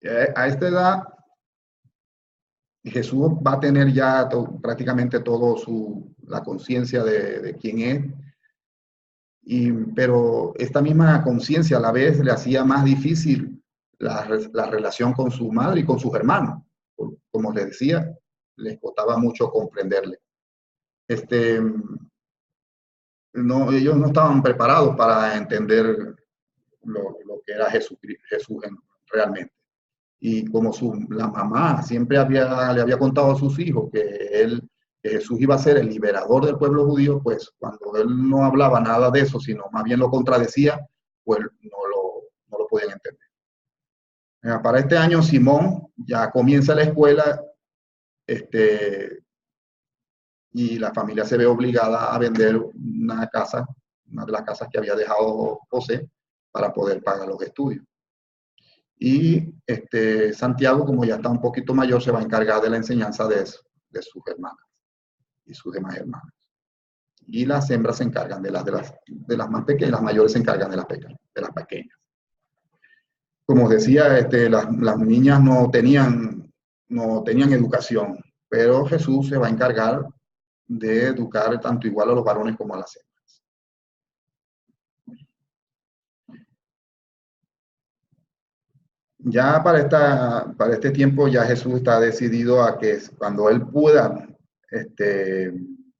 a esta edad, Jesús va a tener ya prácticamente todo la conciencia de quién es, pero esta misma conciencia a la vez le hacía más difícil la relación con su madre y con sus hermanos. Como les decía, les costaba mucho comprenderle. Ellos no estaban preparados para entender lo que era Jesús realmente. Y como la mamá siempre le había contado a sus hijos que Jesús iba a ser el liberador del pueblo judío, pues cuando él no hablaba nada de eso, sino más bien lo contradecía, pues no lo podían entender. Para este año Simón ya comienza la escuela, y la familia se ve obligada a vender una de las casas que había dejado José para poder pagar los estudios. Y Santiago, como ya está un poquito mayor, se va a encargar de la enseñanza de sus hermanas y sus demás hermanas. Y las hembras se encargan de las más pequeñas, las mayores se encargan de las pequeñas. Como os decía, las niñas no tenían educación, pero Jesús se va a encargar de educar tanto igual a los varones como a las hembras. Ya para este tiempo ya Jesús está decidido a que cuando él pueda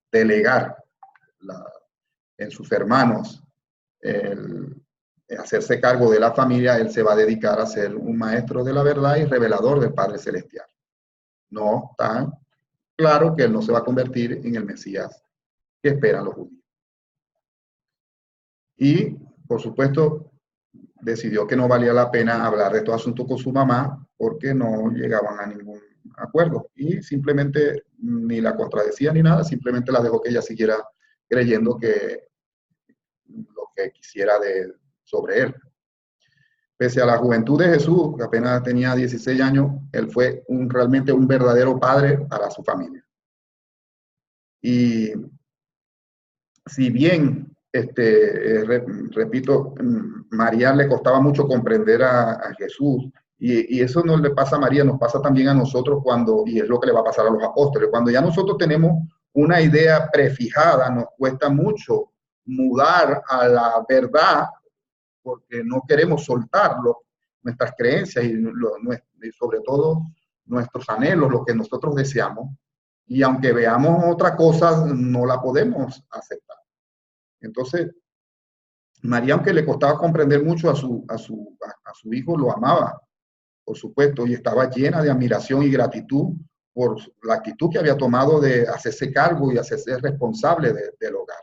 delegar en sus hermanos hacerse cargo de la familia, él se va a dedicar a ser un maestro de la verdad y revelador del Padre Celestial. No está claro que él no se va a convertir en el Mesías que esperan los judíos. Y, por supuesto, decidió que no valía la pena hablar de estos asuntos con su mamá porque no llegaban a ningún acuerdo y simplemente ni la contradecía ni nada, simplemente la dejó que ella siguiera creyendo que lo que quisiera sobre él. Pese a la juventud de Jesús, que apenas tenía 16 años, él fue realmente un verdadero padre para su familia. Y si bien, repito, María le costaba mucho comprender a Jesús, y eso no le pasa a María, nos pasa también a nosotros cuando, y es lo que le va a pasar a los apóstoles, cuando ya nosotros tenemos una idea prefijada, nos cuesta mucho mudar a la verdad porque no queremos soltarlo, nuestras creencias y sobre todo nuestros anhelos, lo que nosotros deseamos, y aunque veamos otra cosa, no la podemos aceptar. Entonces, María, aunque le costaba comprender mucho a su hijo, lo amaba, por supuesto, y estaba llena de admiración y gratitud por la actitud que había tomado de hacerse cargo y hacerse responsable del hogar.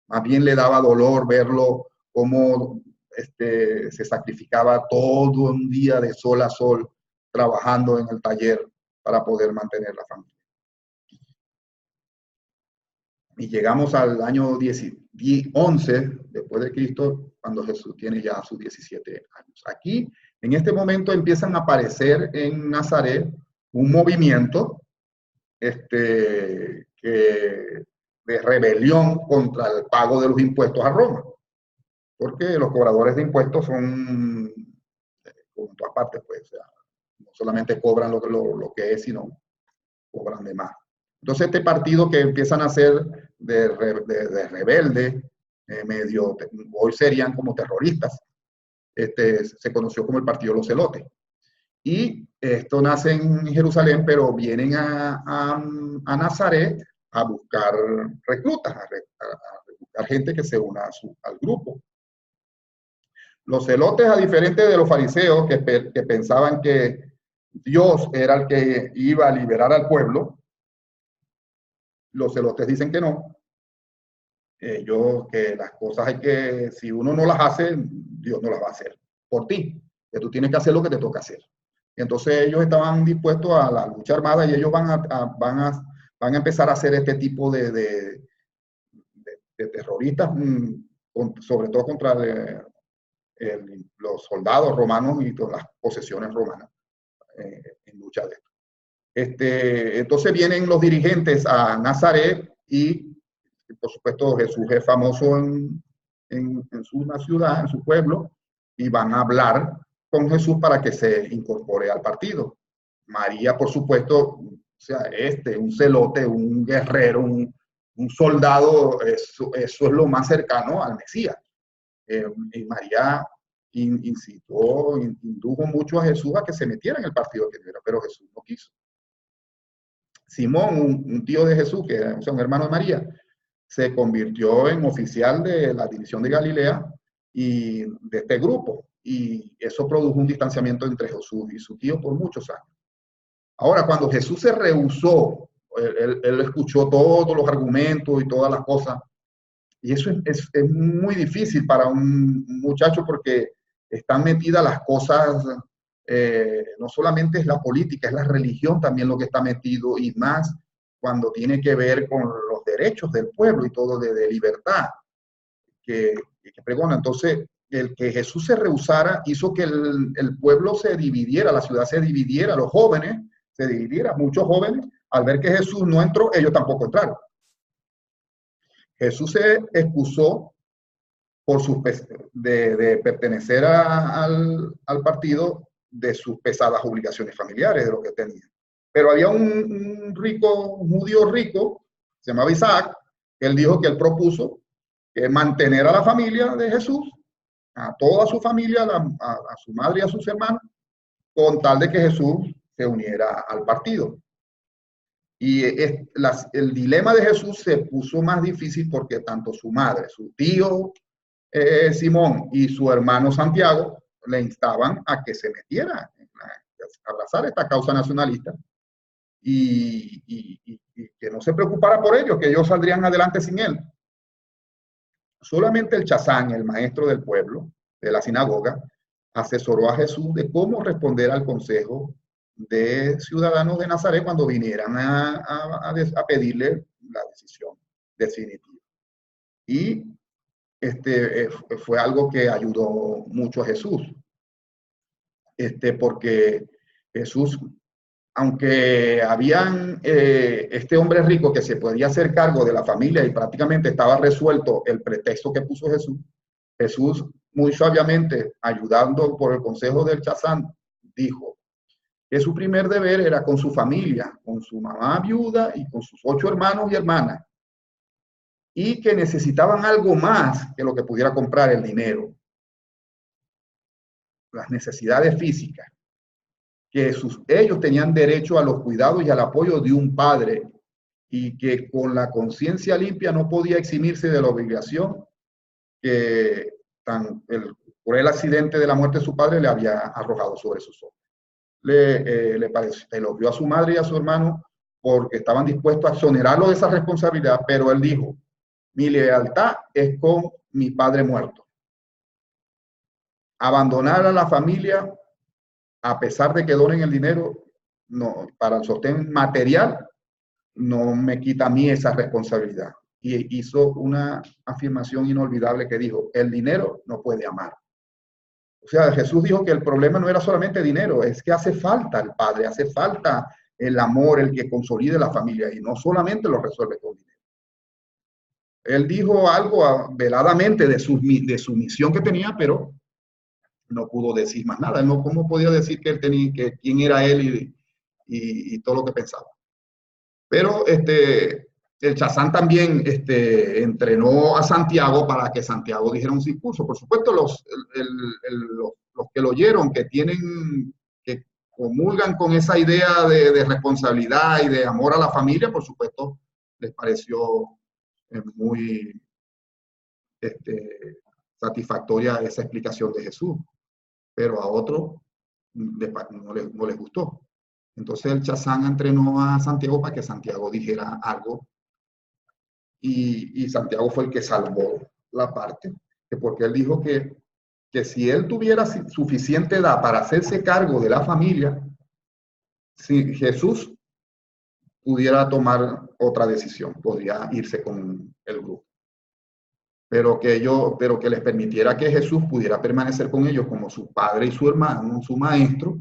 Más bien le daba dolor verlo cómo se sacrificaba todo un día de sol a sol trabajando en el taller para poder mantener la familia. Y llegamos al año 11 después de Cristo, cuando Jesús tiene ya sus 17 años. Aquí, en este momento, empiezan a aparecer en Nazaret un movimiento de rebelión contra el pago de los impuestos a Roma, porque los cobradores de impuestos son, en todas partes, pues, o sea, no solamente cobran lo que es, sino cobran de más. Entonces, este partido que empiezan a ser de rebelde, medio, hoy serían como terroristas, se conoció como el Partido de los Celotes. Y esto nace en Jerusalén, pero vienen a Nazaret a buscar reclutas, a buscar gente que se una al grupo. Los celotes, a diferencia de los fariseos que pensaban que Dios era el que iba a liberar al pueblo, los celotes dicen que no. Que las cosas hay que, si uno no las hace, Dios no las va a hacer por ti, que tú tienes que hacer lo que te toca hacer. Entonces ellos estaban dispuestos a la lucha armada y ellos van a empezar a hacer este tipo de terroristas, sobre todo contra los soldados romanos y todas las posesiones romanas en lucha de esto. Entonces vienen los dirigentes a Nazaret y, por supuesto, Jesús es famoso en su ciudad, en su pueblo, y van a hablar con Jesús para que se incorpore al partido. María, por supuesto, o sea, un celote, un guerrero, un soldado, eso es lo más cercano al Mesías. Y María indujo mucho a Jesús a que se metiera en el partido que era, pero Jesús no quiso. Simón, un tío de Jesús, que era un hermano de María, se convirtió en oficial de la división de Galilea y de este grupo. Y eso produjo un distanciamiento entre Jesús y su tío por muchos años. Ahora, cuando Jesús se rehusó, él escuchó todos los argumentos y todas las cosas. Y eso es muy difícil para un muchacho porque están metidas las cosas, no solamente es la política, es la religión también lo que está metido, y más cuando tiene que ver con los derechos del pueblo y todo de libertad que pregona. Entonces, el que Jesús se rehusara hizo que el pueblo se dividiera, la ciudad se dividiera, los jóvenes se dividieran. Muchos jóvenes, al ver que Jesús no entró, ellos tampoco entraron. Jesús se excusó por de pertenecer al partido de sus pesadas obligaciones familiares, de lo que tenía. Pero había un judío rico, se llamaba Isaac, que él dijo que él propuso mantener a la familia de Jesús, a toda su familia, a su madre y a sus hermanos, con tal de que Jesús se uniera al partido. Y el dilema de Jesús se puso más difícil porque tanto su madre, su tío Simón y su hermano Santiago le instaban a que se metiera a abrazar esta causa nacionalista. y que no se preocupara por ellos, que ellos saldrían adelante sin él. Solamente el chazán, el maestro del pueblo, de la sinagoga, asesoró a Jesús de cómo responder al consejo de ciudadanos de Nazaret cuando vinieran a pedirle la decisión definitiva. Y fue algo que ayudó mucho a Jesús, porque Jesús, aunque habían este hombre rico que se podía hacer cargo de la familia y prácticamente estaba resuelto el pretexto que puso Jesús, Jesús muy sabiamente, ayudando por el consejo del chazán, dijo que su primer deber era con su familia, con su mamá viuda y con sus 8 hermanos y hermanas, y que necesitaban algo más que lo que pudiera comprar el dinero, las necesidades físicas, que ellos tenían derecho a los cuidados y al apoyo de un padre, y que con la conciencia limpia no podía eximirse de la obligación que por el accidente de la muerte de su padre le había arrojado sobre sus ojos. Le elogió a su madre y a su hermano porque estaban dispuestos a exonerarlo de esa responsabilidad, pero él dijo, mi lealtad es con mi padre muerto. Abandonar a la familia, a pesar de que donen el dinero, no, para el sostén material, no me quita a mí esa responsabilidad. Y hizo una afirmación inolvidable que dijo, el dinero no puede amar. O sea, Jesús dijo que el problema no era solamente dinero, es que hace falta el Padre, hace falta el amor, el que consolide la familia, y no solamente lo resuelve con dinero. Él dijo algo veladamente de su misión que tenía, pero no pudo decir más nada. No, ¿cómo podía decir que él tenía, que quién era él y todo lo que pensaba? Pero el chazán también entrenó a Santiago para que Santiago dijera un discurso. Por supuesto, los que lo oyeron, que comulgan con esa idea de responsabilidad y de amor a la familia, por supuesto, les pareció muy satisfactoria esa explicación de Jesús. Pero a otros no les gustó. Entonces el chazán entrenó a Santiago para que Santiago dijera algo, y Santiago fue el que salvó la parte, porque él dijo que si él tuviera suficiente edad para hacerse cargo de la familia, si Jesús pudiera tomar otra decisión, podría irse con el grupo. Pero que les permitiera que Jesús pudiera permanecer con ellos como su padre y su hermano, su maestro,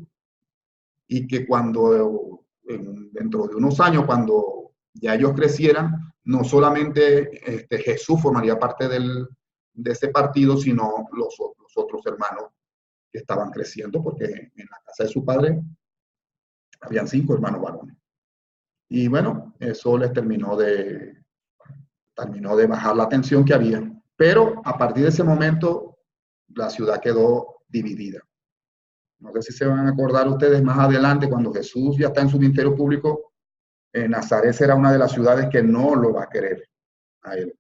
y que dentro de unos años, cuando ya ellos crecieran, no solamente Jesús formaría parte de ese partido, sino los otros hermanos que estaban creciendo, porque en la casa de su padre habían 5 hermanos varones. Y bueno, eso les terminó de bajar la tensión que había. Pero a partir de ese momento, la ciudad quedó dividida. No sé si se van a acordar ustedes más adelante, cuando Jesús ya está en su ministerio público, Nazaret será una de las ciudades que no lo va a querer a él,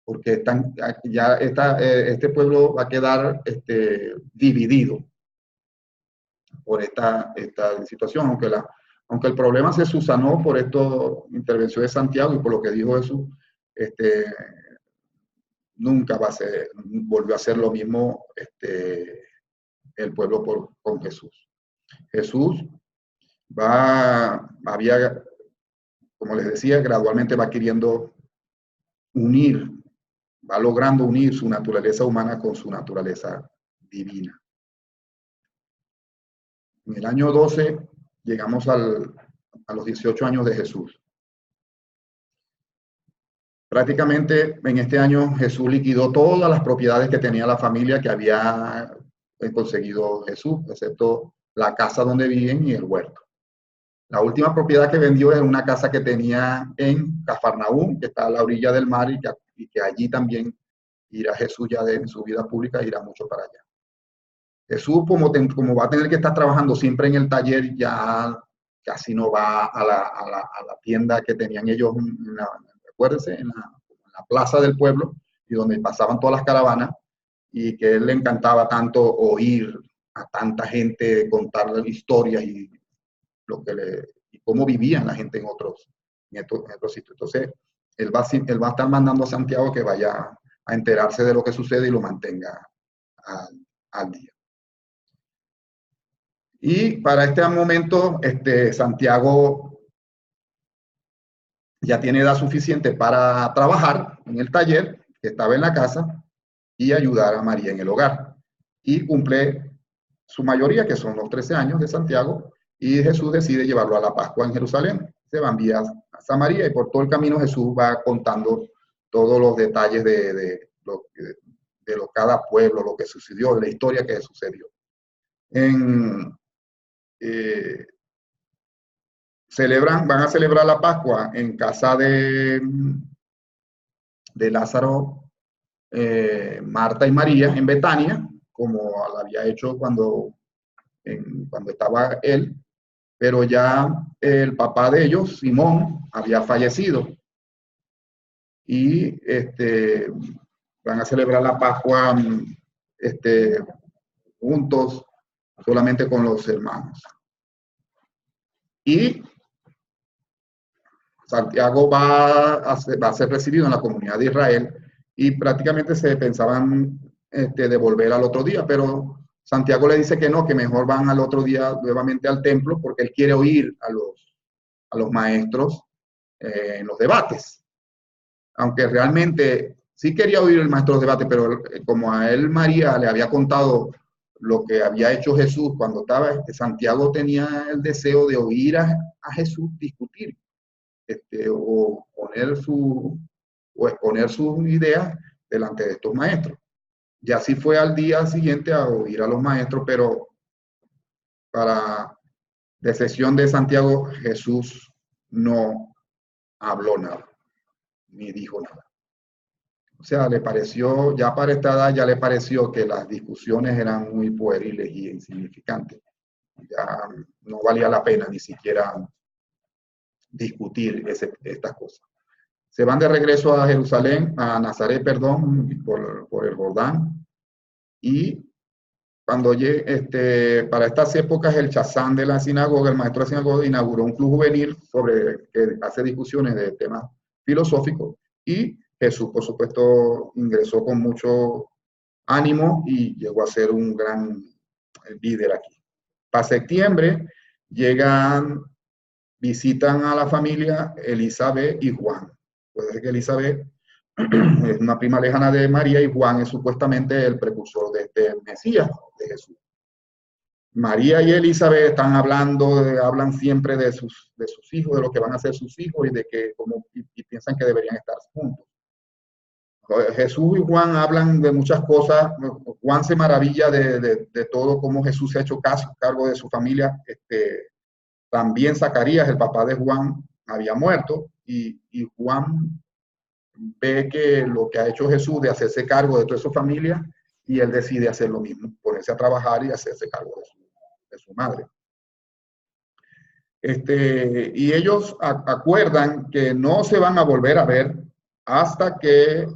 porque este pueblo va a quedar dividido por esta situación, aunque el problema se subsanó por esta intervención de Santiago y por lo que dijo Jesús, nunca volvió a ser lo mismo el pueblo con Jesús. Jesús como les decía, gradualmente va queriendo va logrando unir su naturaleza humana con su naturaleza divina. En el año 12 llegamos a los 18 años de Jesús. Prácticamente en este año Jesús liquidó todas las propiedades que tenía la familia que había conseguido Jesús, excepto la casa donde viven y el huerto. La última propiedad que vendió es una casa que tenía en Cafarnaúm, que está a la orilla del mar, y que allí también irá Jesús ya en su vida pública, irá mucho para allá. Jesús, como va a tener que estar trabajando siempre en el taller, ya casi no va a la tienda que tenían ellos, acuérdense, en la plaza del pueblo, y donde pasaban todas las caravanas, y que a él le encantaba tanto oír a tanta gente contar historias y cómo vivían la gente en otros sitios. Entonces, él va a estar mandando a Santiago que vaya a enterarse de lo que sucede y lo mantenga al día. Y para este momento, Santiago ya tiene edad suficiente para trabajar en el taller que estaba en la casa y ayudar a María en el hogar. Y cumple su mayoría, que son los 13 años de Santiago, y Jesús decide llevarlo a la Pascua en Jerusalén. Se van vía a Samaria y por todo el camino Jesús va contando todos los detalles de cada pueblo, lo que sucedió, la historia que sucedió. Van a celebrar la Pascua en casa de Lázaro, Marta y María en Betania, como lo había hecho cuando estaba él, pero ya el papá de ellos, Simón, había fallecido. Y van a celebrar la Pascua juntos, solamente con los hermanos. Y Santiago va a ser recibido en la comunidad de Israel y prácticamente se pensaban de volver al otro día, pero Santiago le dice que no, que mejor van al otro día nuevamente al templo porque él quiere oír a los maestros en los debates. Aunque realmente sí quería oír el maestro de los debates, pero como a él María le había contado lo que había hecho Jesús cuando estaba, Santiago tenía el deseo de oír a Jesús discutir. O exponer sus ideas delante de estos maestros. Y así fue al día siguiente a oír a los maestros, pero para decisión de Santiago, Jesús no habló nada, ni dijo nada. O sea, le pareció, ya para esta edad, ya le pareció que las discusiones eran muy pueriles y insignificantes. Ya no valía la pena ni siquiera discutir estas cosas. Se van de regreso a Jerusalén, a Nazaret, perdón, por el Jordán. Y cuando llegue, para estas épocas, el chazán de la sinagoga, el maestro de la sinagoga, inauguró un club juvenil que hace discusiones de temas filosóficos. Y Jesús, por supuesto, ingresó con mucho ánimo y llegó a ser un gran líder aquí. Para septiembre visitan a la familia Elizabeth y Juan. Puede ser que Elizabeth es una prima lejana de María y Juan es supuestamente el precursor de este Mesías, de Jesús. María y Elizabeth están hablan siempre de sus hijos, de lo que van a ser sus hijos y de que y piensan que deberían estar juntos. Jesús y Juan hablan de muchas cosas. Juan se maravilla de todo, cómo Jesús se ha hecho cargo de su familia. También Zacarías, el papá de Juan, había muerto y Juan ve que lo que ha hecho Jesús de hacerse cargo de toda su familia y él decide hacer lo mismo, ponerse a trabajar y hacerse cargo de su madre. Y ellos acuerdan que no se van a volver a ver hasta que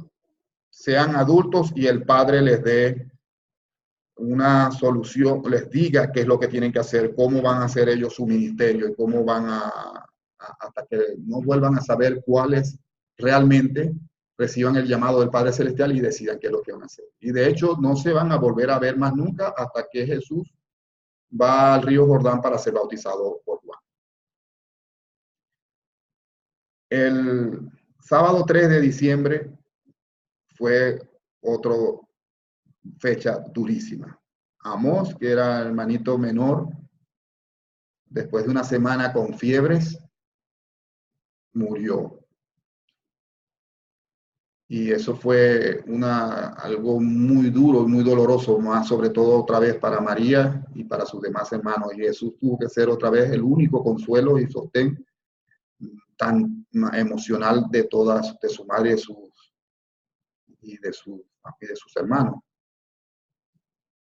sean adultos y el padre les dé una solución, les diga qué es lo que tienen que hacer, cómo van a hacer ellos su ministerio y cómo van hasta que no vuelvan a saber cuáles realmente reciban el llamado del Padre Celestial y decidan qué es lo que van a hacer. Y de hecho no se van a volver a ver más nunca hasta que Jesús va al río Jordán para ser bautizado por Juan. El sábado 3 de diciembre fue otra fecha durísima. Amós, que era el hermanito menor, después de una semana con fiebres, murió. Y eso fue algo muy duro y muy doloroso, más sobre todo otra vez para María y para sus demás hermanos. Y Jesús tuvo que ser otra vez el único consuelo y sostén tan emocional de su madre y de sus hermanos.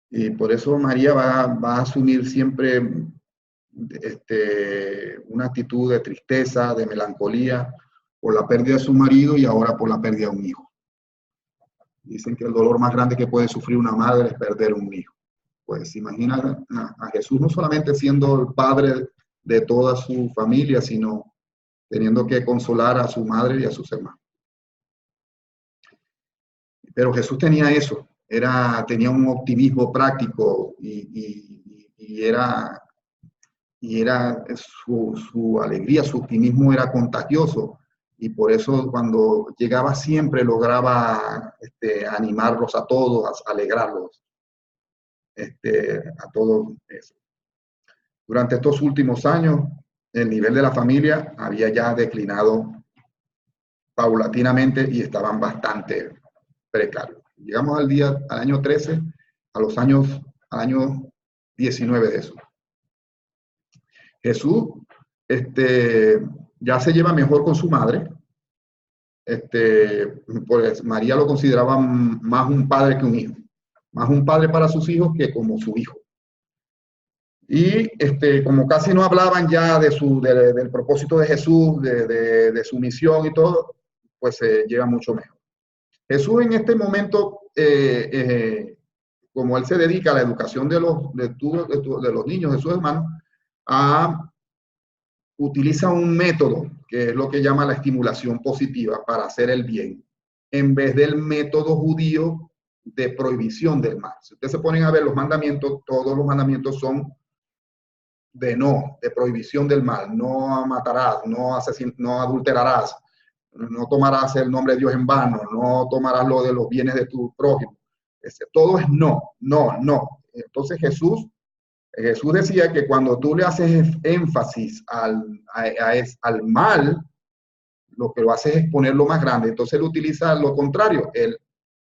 Y por eso María va a asumir siempre una actitud de tristeza, de melancolía, por la pérdida de su marido y ahora por la pérdida de un hijo. Dicen que el dolor más grande que puede sufrir una madre es perder un hijo. Pues imagina a Jesús no solamente siendo el padre de toda su familia, sino teniendo que consolar a su madre y a sus hermanos. Pero Jesús tenía eso, tenía un optimismo práctico y era su alegría, su optimismo era contagioso. Y por eso cuando llegaba siempre lograba animarlos a todos, alegrarlos, a todos eso. Durante estos últimos años, el nivel de la familia había ya declinado paulatinamente y estaban bastante precarios. Llegamos al año 13, al año 19 de eso. Jesús ya se lleva mejor con su madre, pues María lo consideraba más un padre que un hijo, más un padre para sus hijos que como su hijo. Y como casi no hablaban ya del propósito de Jesús, de su misión y todo, pues se lleva mucho mejor. Jesús en este momento, como él se dedica a la educación de los niños, de sus hermanos, utiliza un método que es lo que llama la estimulación positiva para hacer el bien, en vez del método judío de prohibición del mal. Si ustedes se ponen a ver los mandamientos, todos los mandamientos son de prohibición del mal. No matarás, no adulterarás, no tomarás el nombre de Dios en vano, no tomarás lo de los bienes de tu prójimo. Todo es no, no, no. Entonces Jesús decía que cuando tú le haces énfasis al mal, lo que lo haces es ponerlo más grande. Entonces él utiliza lo contrario,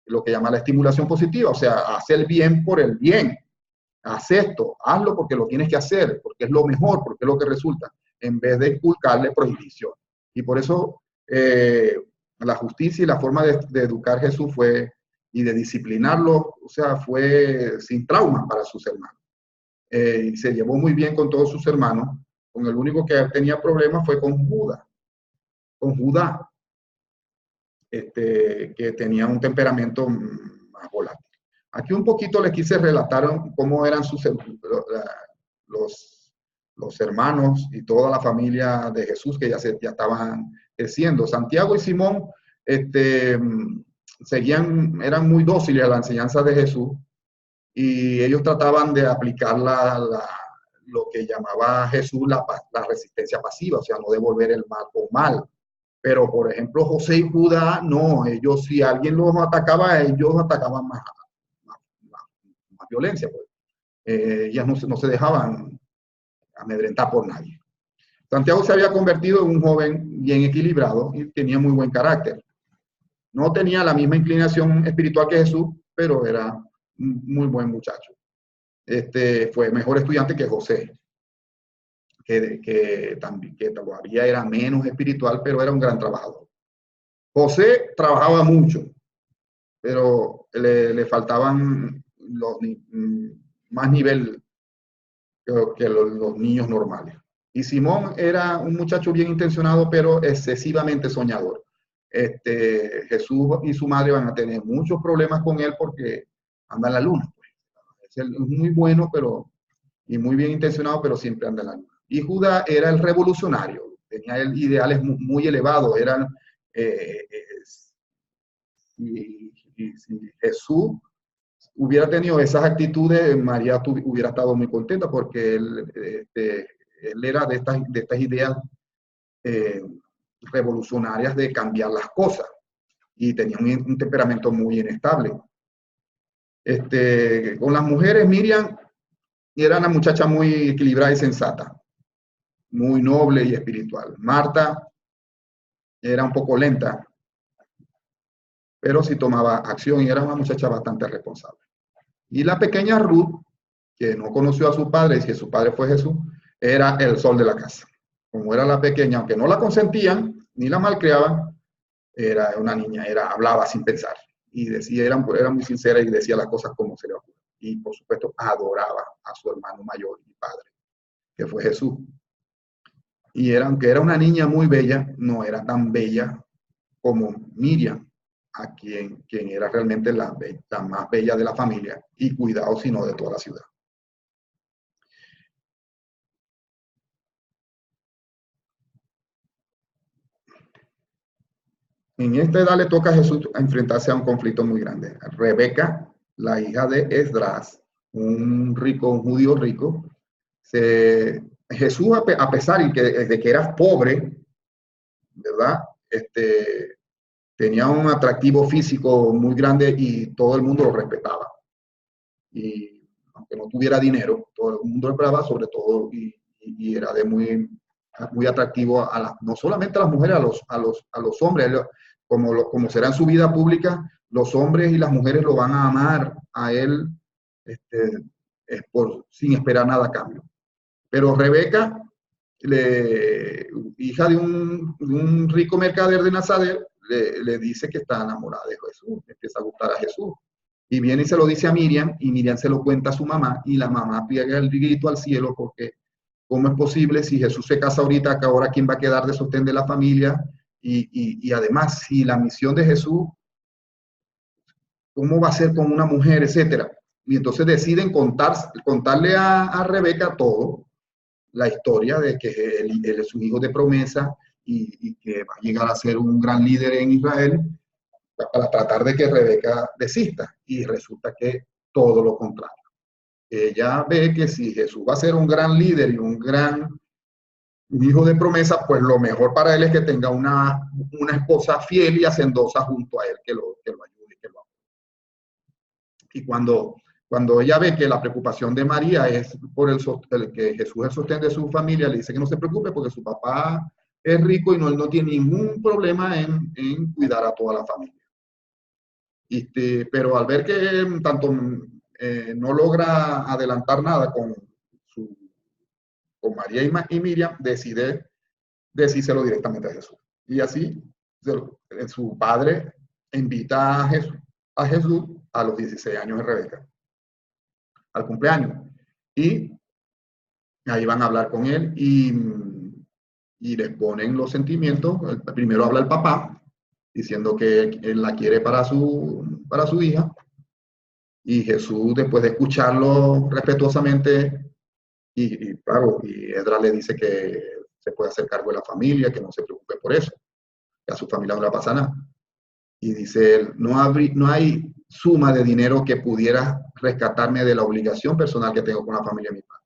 lo que llama la estimulación positiva, o sea, hace el bien por el bien. Haz esto, hazlo porque lo tienes que hacer, porque es lo mejor, porque es lo que resulta, en vez de inculcarle prohibición. Y por eso la justicia y la forma de educar a Jesús y de disciplinarlo, o sea, fue sin trauma para sus hermanos. Y se llevó muy bien con todos sus hermanos. Con el único que tenía problemas fue con Judá, que tenía un temperamento más volátil. Aquí un poquito les quise relatar cómo eran los hermanos y toda la familia de Jesús que ya estaban creciendo. Santiago y Simón eran muy dóciles a la enseñanza de Jesús y ellos trataban de aplicar lo que llamaba Jesús la resistencia pasiva, o sea, no devolver el mal con mal. Pero, por ejemplo, José y Judá, no, ellos, si alguien los atacaba, ellos atacaban más violencia. Pues. Ellas no se dejaban amedrentar por nadie. Santiago se había convertido en un joven bien equilibrado y tenía muy buen carácter. No tenía la misma inclinación espiritual que Jesús, pero era un muy buen muchacho. Fue mejor estudiante que José, que todavía era menos espiritual, pero era un gran trabajador. José trabajaba mucho, pero le faltaban más nivel que los niños normales. Y Simón era un muchacho bien intencionado, pero excesivamente soñador. Jesús y su madre van a tener muchos problemas con él porque anda en la luna. Pues. Es muy bueno y muy bien intencionado, pero siempre anda en la luna. Y Judá era el revolucionario, tenía ideales muy elevados, eran si Jesús hubiera tenido esas actitudes, María hubiera estado muy contenta porque él era de estas ideas revolucionarias de cambiar las cosas y tenía un temperamento muy inestable. Con las mujeres, Miriam era una muchacha muy equilibrada y sensata, muy noble y espiritual. Marta era un poco lenta, pero sí tomaba acción y era una muchacha bastante responsable. Y la pequeña Ruth, que no conoció a su padre y que su padre fue Jesús, era el sol de la casa. Como era la pequeña, aunque no la consentían ni la malcriaban, era una niña, hablaba sin pensar. Y decía, era muy sincera y decía las cosas como se le ocurre. Y por supuesto, adoraba a su hermano mayor y padre, que fue Jesús. Y aunque era una niña muy bella, no era tan bella como Miriam, a quien era realmente la más bella de la familia, y cuidado, sino de toda la ciudad. en esta edad le toca a Jesús a enfrentarse a un conflicto muy grande. Rebeca, la hija de Esdras, un judío rico, Jesús, a pesar de que era pobre, ¿verdad? Tenía un atractivo físico muy grande y todo el mundo lo respetaba. Y aunque no tuviera dinero, todo el mundo lo respetaba, sobre todo, y era de muy atractivo no solamente a las mujeres, a los hombres, como será en su vida pública, los hombres y las mujeres lo van a amar a él sin esperar nada a cambio. Pero Rebeca, hija de un rico mercader de Nazaret, le dice que está enamorada de Jesús, empieza a gustar a Jesús. Y viene y se lo dice a Miriam, y Miriam se lo cuenta a su mamá, y la mamá pega el grito al cielo porque ¿cómo es posible si Jesús se casa ahorita, que ahora quién va a quedar de sostén de la familia? Y además, si la misión de Jesús, ¿cómo va a ser con una mujer, etcétera? Y entonces deciden contarle a Rebeca todo, la historia de que él es un hijo de promesa y que va a llegar a ser un gran líder en Israel, para tratar de que Rebeca desista. Y resulta que todo lo contrario. Ella ve que si Jesús va a ser un gran líder y un hijo de promesa, pues lo mejor para él es que tenga una esposa fiel y hacendosa junto a él, que lo ayude, que lo apoye. Y cuando ella ve que la preocupación de María es por que Jesús es el sostén de su familia, le dice que no se preocupe porque su papá es rico y él no tiene ningún problema en cuidar a toda la familia. Pero al ver que tanto no logra adelantar nada con María y Miriam, decide decírselo directamente a Jesús. Y así su padre invita a Jesús a los 16 años de Rebeca, al cumpleaños. Y ahí van a hablar con él y les ponen los sentimientos. Primero habla el papá, diciendo que él la quiere para su hija. Y Jesús, después de escucharlo respetuosamente, claro, y Esdras le dice que se puede hacer cargo de la familia, que no se preocupe por eso, que a su familia no le pasa nada. Y dice él, no hay suma de dinero que pudiera rescatarme de la obligación personal que tengo con la familia de mi padre,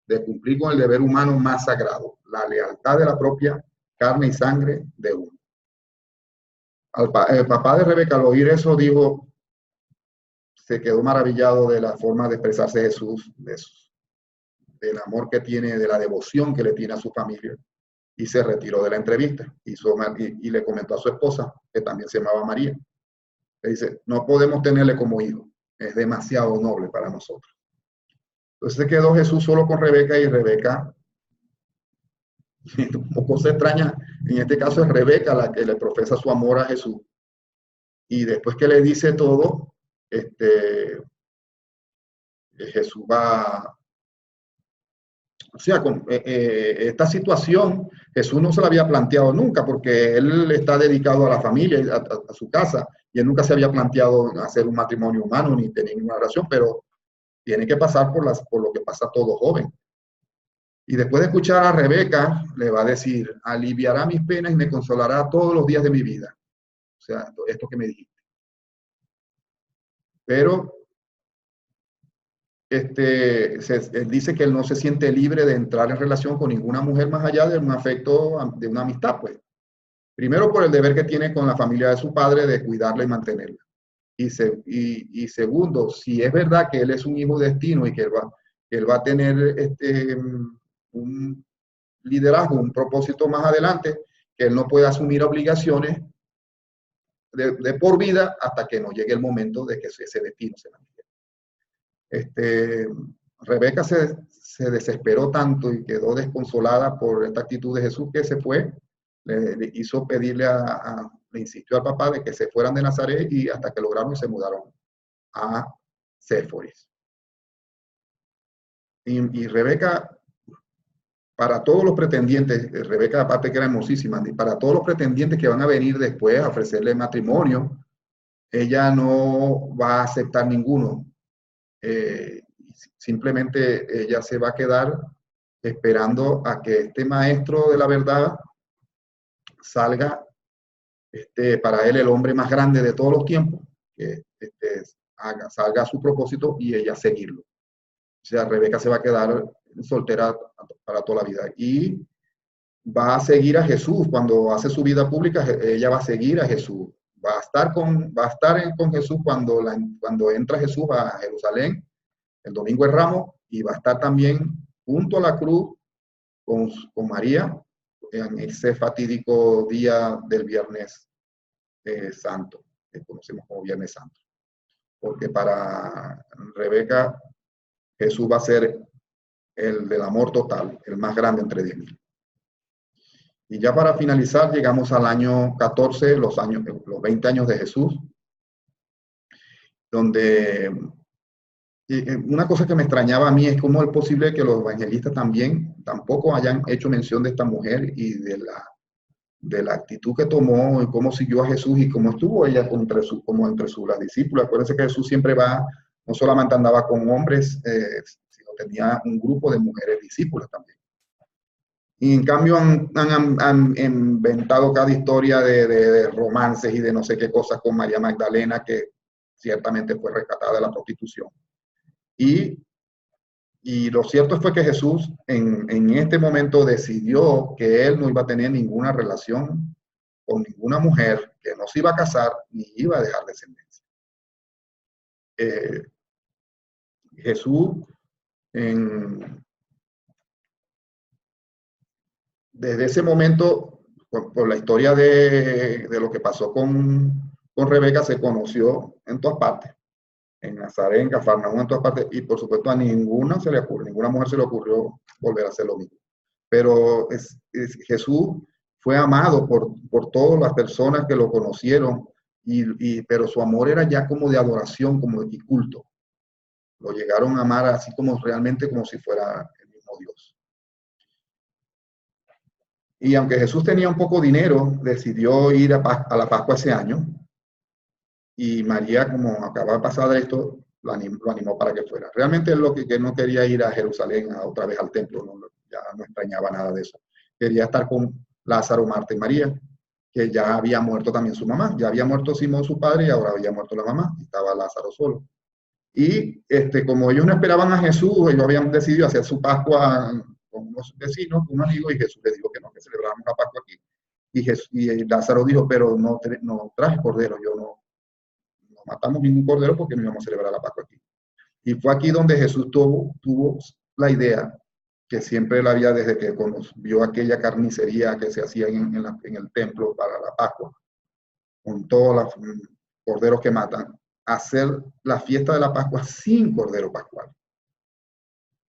de cumplir con el deber humano más sagrado, la lealtad de la propia carne y sangre de uno. El papá de Rebeca, al oír eso, dijo, se quedó maravillado de la forma de expresarse Jesús, del amor que tiene, de la devoción que le tiene a su familia, y se retiró de la entrevista y le comentó a su esposa, que también se llamaba María, le dice, no podemos tenerle como hijo, es demasiado noble para nosotros. Entonces se quedó Jesús solo con Rebeca, y Rebeca, un poco se extraña, en este caso es Rebeca la que le profesa su amor a Jesús, y después que le dice todo, Jesús va, o sea, con esta situación Jesús no se la había planteado nunca, porque él está dedicado a la familia, a su casa, y él nunca se había planteado hacer un matrimonio humano ni tener ninguna relación, pero tiene que pasar por lo que pasa todo joven. Y después de escuchar a Rebeca, le va a decir, aliviará mis penas y me consolará todos los días de mi vida. O sea, esto que me dijiste. Pero él dice que él no se siente libre de entrar en relación con ninguna mujer más allá de un afecto, de una amistad, pues. Primero por el deber que tiene con la familia de su padre de cuidarla y mantenerla. Y segundo, si es verdad que él es un hijo destino y que él va a tener un liderazgo, un propósito más adelante, que él no puede asumir obligaciones de por vida hasta que no llegue el momento de que ese destino se mantenga. Rebeca se desesperó tanto y quedó desconsolada por esta actitud de Jesús, que se fue, le hizo pedirle le insistió al papá de que se fueran de Nazaret, y hasta que lograron, se mudaron a Séforis. Y Rebeca, para todos los pretendientes, Rebeca aparte que era hermosísima, para todos los pretendientes que van a venir después a ofrecerle matrimonio, ella no va a aceptar ninguno. Simplemente ella se va a quedar esperando a que este maestro de la verdad salga para él el hombre más grande de todos los tiempos, que salga a su propósito y ella seguirlo. O sea, Rebeca se va a quedar soltera para toda la vida y va a seguir a Jesús. Cuando hace su vida pública, ella va a seguir a Jesús. Va a estar con Jesús cuando entra Jesús a Jerusalén el domingo de Ramos, y va a estar también junto a la cruz con María en ese fatídico día del Viernes Santo, que conocemos como Viernes Santo. Porque para Rebeca, Jesús va a ser el del amor total, el más grande entre 10.000. Y ya para finalizar, llegamos al año 14, los 20 años de Jesús, donde una cosa que me extrañaba a mí es cómo es posible que los evangelistas tampoco hayan hecho mención de esta mujer y de la actitud que tomó y cómo siguió a Jesús y cómo estuvo ella entre sus discípulos. Acuérdense que Jesús siempre no solamente andaba con hombres, sino tenía un grupo de mujeres discípulas también. Y en cambio han inventado cada historia de romances y de no sé qué cosas con María Magdalena, que ciertamente fue rescatada de la prostitución. Y lo cierto fue que Jesús en este momento decidió que él no iba a tener ninguna relación con ninguna mujer, que no se iba a casar ni iba a dejar descendencia. Jesús, desde ese momento, por la historia de lo que pasó con Rebeca, se conoció en todas partes. En Nazaret, en Cafarnaúm, en todas partes, y por supuesto a ninguna mujer se le ocurrió volver a hacer lo mismo. Pero Jesús fue amado por todas las personas que lo conocieron, pero su amor era ya como de adoración, como de culto. Lo llegaron a amar así como realmente como si fuera el mismo Dios. Y aunque Jesús tenía un poco de dinero, decidió ir a la Pascua ese año. Y María, como acaba de pasar esto, lo animó para que fuera. Realmente él que no quería ir a Jerusalén otra vez al templo, ya no extrañaba nada de eso. Quería estar con Lázaro, Marta y María, que ya había muerto también su mamá. Ya había muerto Simón, su padre, y ahora había muerto la mamá, y estaba Lázaro solo. Y como ellos no esperaban a Jesús, ellos habían decidido hacer su Pascua con unos vecinos, con un amigo, y Jesús les dijo que no, que celebráramos la Pascua aquí. Y Lázaro dijo, pero no traje cordero, yo no matamos ningún cordero porque no íbamos a celebrar la Pascua aquí. Y fue aquí donde Jesús tuvo la idea que siempre la había desde que vio aquella carnicería que se hacía en el templo para la Pascua, con todos los corderos que matan, hacer la fiesta de la Pascua sin cordero pascual.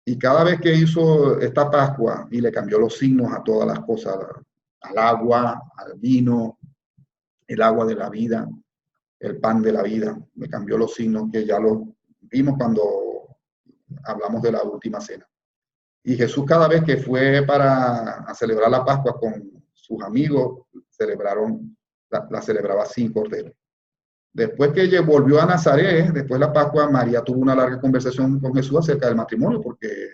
Y cada vez que hizo esta Pascua y le cambió los signos a todas las cosas, al agua, al vino, el agua de la vida, el pan de la vida, me cambió los signos que ya los vimos cuando hablamos de la última cena. Y Jesús cada vez que fue a celebrar la Pascua con sus amigos, la celebraba sin cordero. Después que volvió a Nazaret, después de la Pascua, María tuvo una larga conversación con Jesús acerca del matrimonio, porque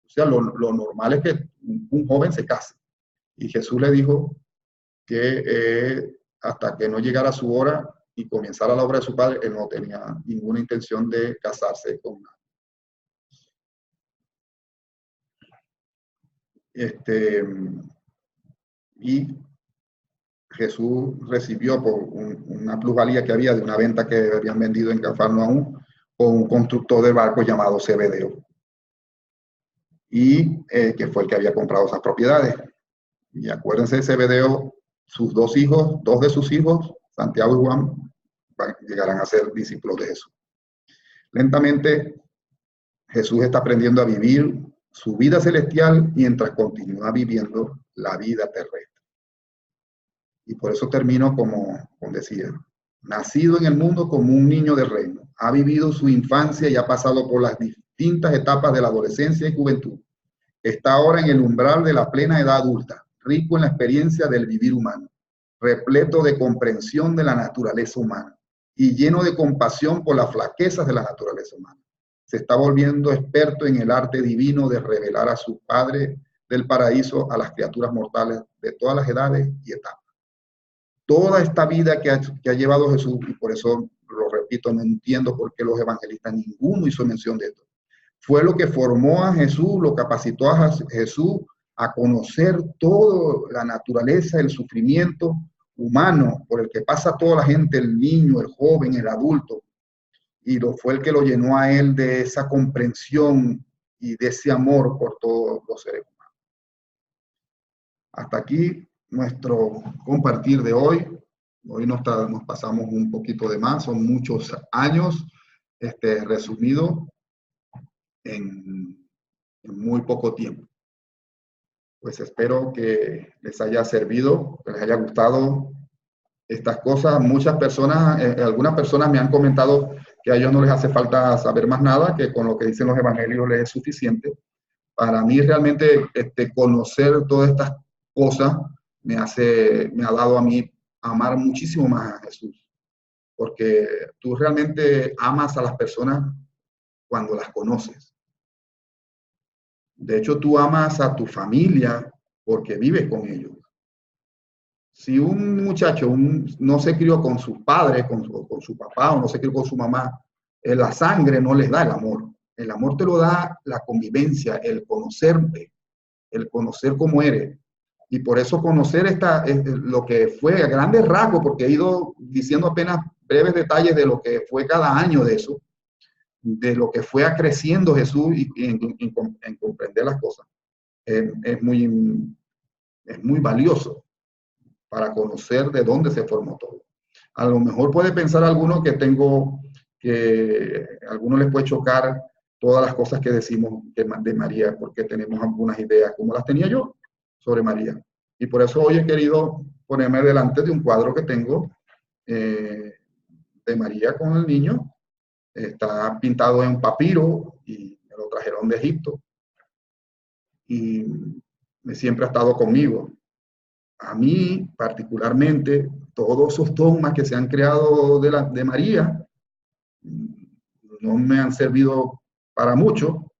o sea, lo normal es que un joven se case. Y Jesús le dijo que hasta que no llegara su hora y comenzara la obra de su padre, él no tenía ninguna intención de casarse con nadie. Y Jesús recibió por una plusvalía que había de una venta que habían vendido en Cafarnaúm con un constructor de barcos llamado Zebedeo, y que fue el que había comprado esas propiedades. Y acuérdense de Zebedeo, dos de sus hijos, Santiago y Juan, llegarán a ser discípulos de Jesús. Lentamente, Jesús está aprendiendo a vivir su vida celestial mientras continúa viviendo la vida terrestre. Y por eso termino como decía, nacido en el mundo como un niño de reino, ha vivido su infancia y ha pasado por las distintas etapas de la adolescencia y juventud. Está ahora en el umbral de la plena edad adulta, rico en la experiencia del vivir humano, repleto de comprensión de la naturaleza humana y lleno de compasión por las flaquezas de la naturaleza humana. Se está volviendo experto en el arte divino de revelar a su Padre del paraíso a las criaturas mortales de todas las edades y etapas. toda esta vida que ha llevado Jesús, y por eso lo repito, no entiendo por qué los evangelistas ninguno hizo mención de esto. Fue lo que formó a Jesús, lo capacitó a Jesús a conocer toda la naturaleza, el sufrimiento humano por el que pasa toda la gente, el niño, el joven, el adulto, y fue el que lo llenó a él de esa comprensión y de ese amor por todos los seres humanos. Hasta aquí nuestro compartir de hoy. Hoy nos pasamos un poquito de más, son muchos años resumido en muy poco tiempo. Pues espero que les haya servido, que les haya gustado estas cosas. Muchas personas, algunas personas me han comentado que a ellos no les hace falta saber más nada, que con lo que dicen los evangelios les es suficiente. Para mí realmente conocer todas estas cosas me ha dado a mí amar muchísimo más a Jesús, porque tú realmente amas a las personas cuando las conoces. De hecho, tú amas a tu familia porque vives con ellos. Si un muchacho no se crió con sus padres, con su papá, o no se crió con su mamá, la sangre no les da el amor. El amor te lo da la convivencia, el conocerte, el conocer cómo eres. Y por eso conocer lo que fue a grandes rasgos, porque he ido diciendo apenas breves detalles de lo que fue cada año de eso, de lo que fue creciendo Jesús y en comprender las cosas. Es muy valioso para conocer de dónde se formó todo. A lo mejor puede pensar alguno que a algunos les puede chocar todas las cosas que decimos de María, porque tenemos algunas ideas, como las tenía yo, sobre María. Y por eso hoy he querido ponerme delante de un cuadro que tengo de María con el niño. Está pintado en papiro y me lo trajeron de Egipto. Y siempre ha estado conmigo. A mí, particularmente, todos esos dogmas que se han creado de María no me han servido para mucho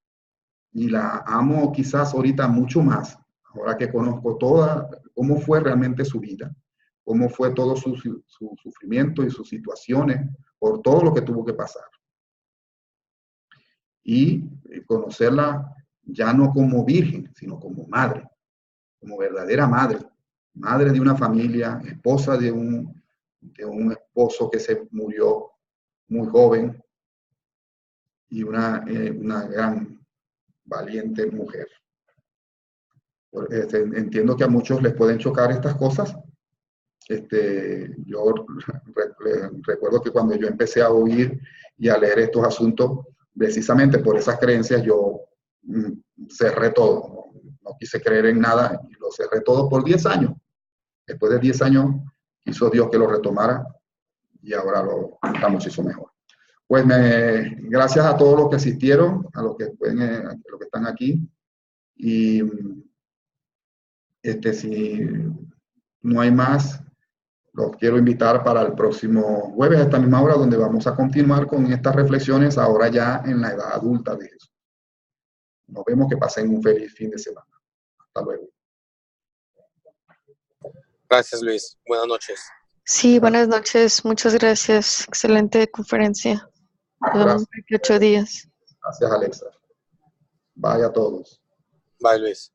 y la amo quizás ahorita mucho más, ahora que conozco cómo fue realmente su vida, cómo fue todo su sufrimiento y sus situaciones, por todo lo que tuvo que pasar. Y conocerla ya no como virgen, sino como madre, como verdadera madre. Madre de una familia, esposa de un esposo que se murió muy joven y una gran, valiente mujer. Entiendo que a muchos les pueden chocar estas cosas. Yo recuerdo que cuando yo empecé a oír y a leer estos asuntos, precisamente por esas creencias, yo cerré todo. No quise creer en nada y lo cerré todo por 10 años. Después de 10 años, quiso Dios que lo retomara y ahora está muchísimo mejor. Pues gracias a todos los que asistieron, a los que están aquí. Y si no hay más, los quiero invitar para el próximo jueves a esta misma hora, donde vamos a continuar con estas reflexiones ahora ya en la edad adulta de Jesús. Nos vemos, que pasen un feliz fin de semana. Hasta luego. Gracias, Luis. Buenas noches. Sí, buenas noches. Muchas gracias. Excelente conferencia. Nos vemos en 28 días. Gracias, Alexa. Bye a todos. Bye, Luis.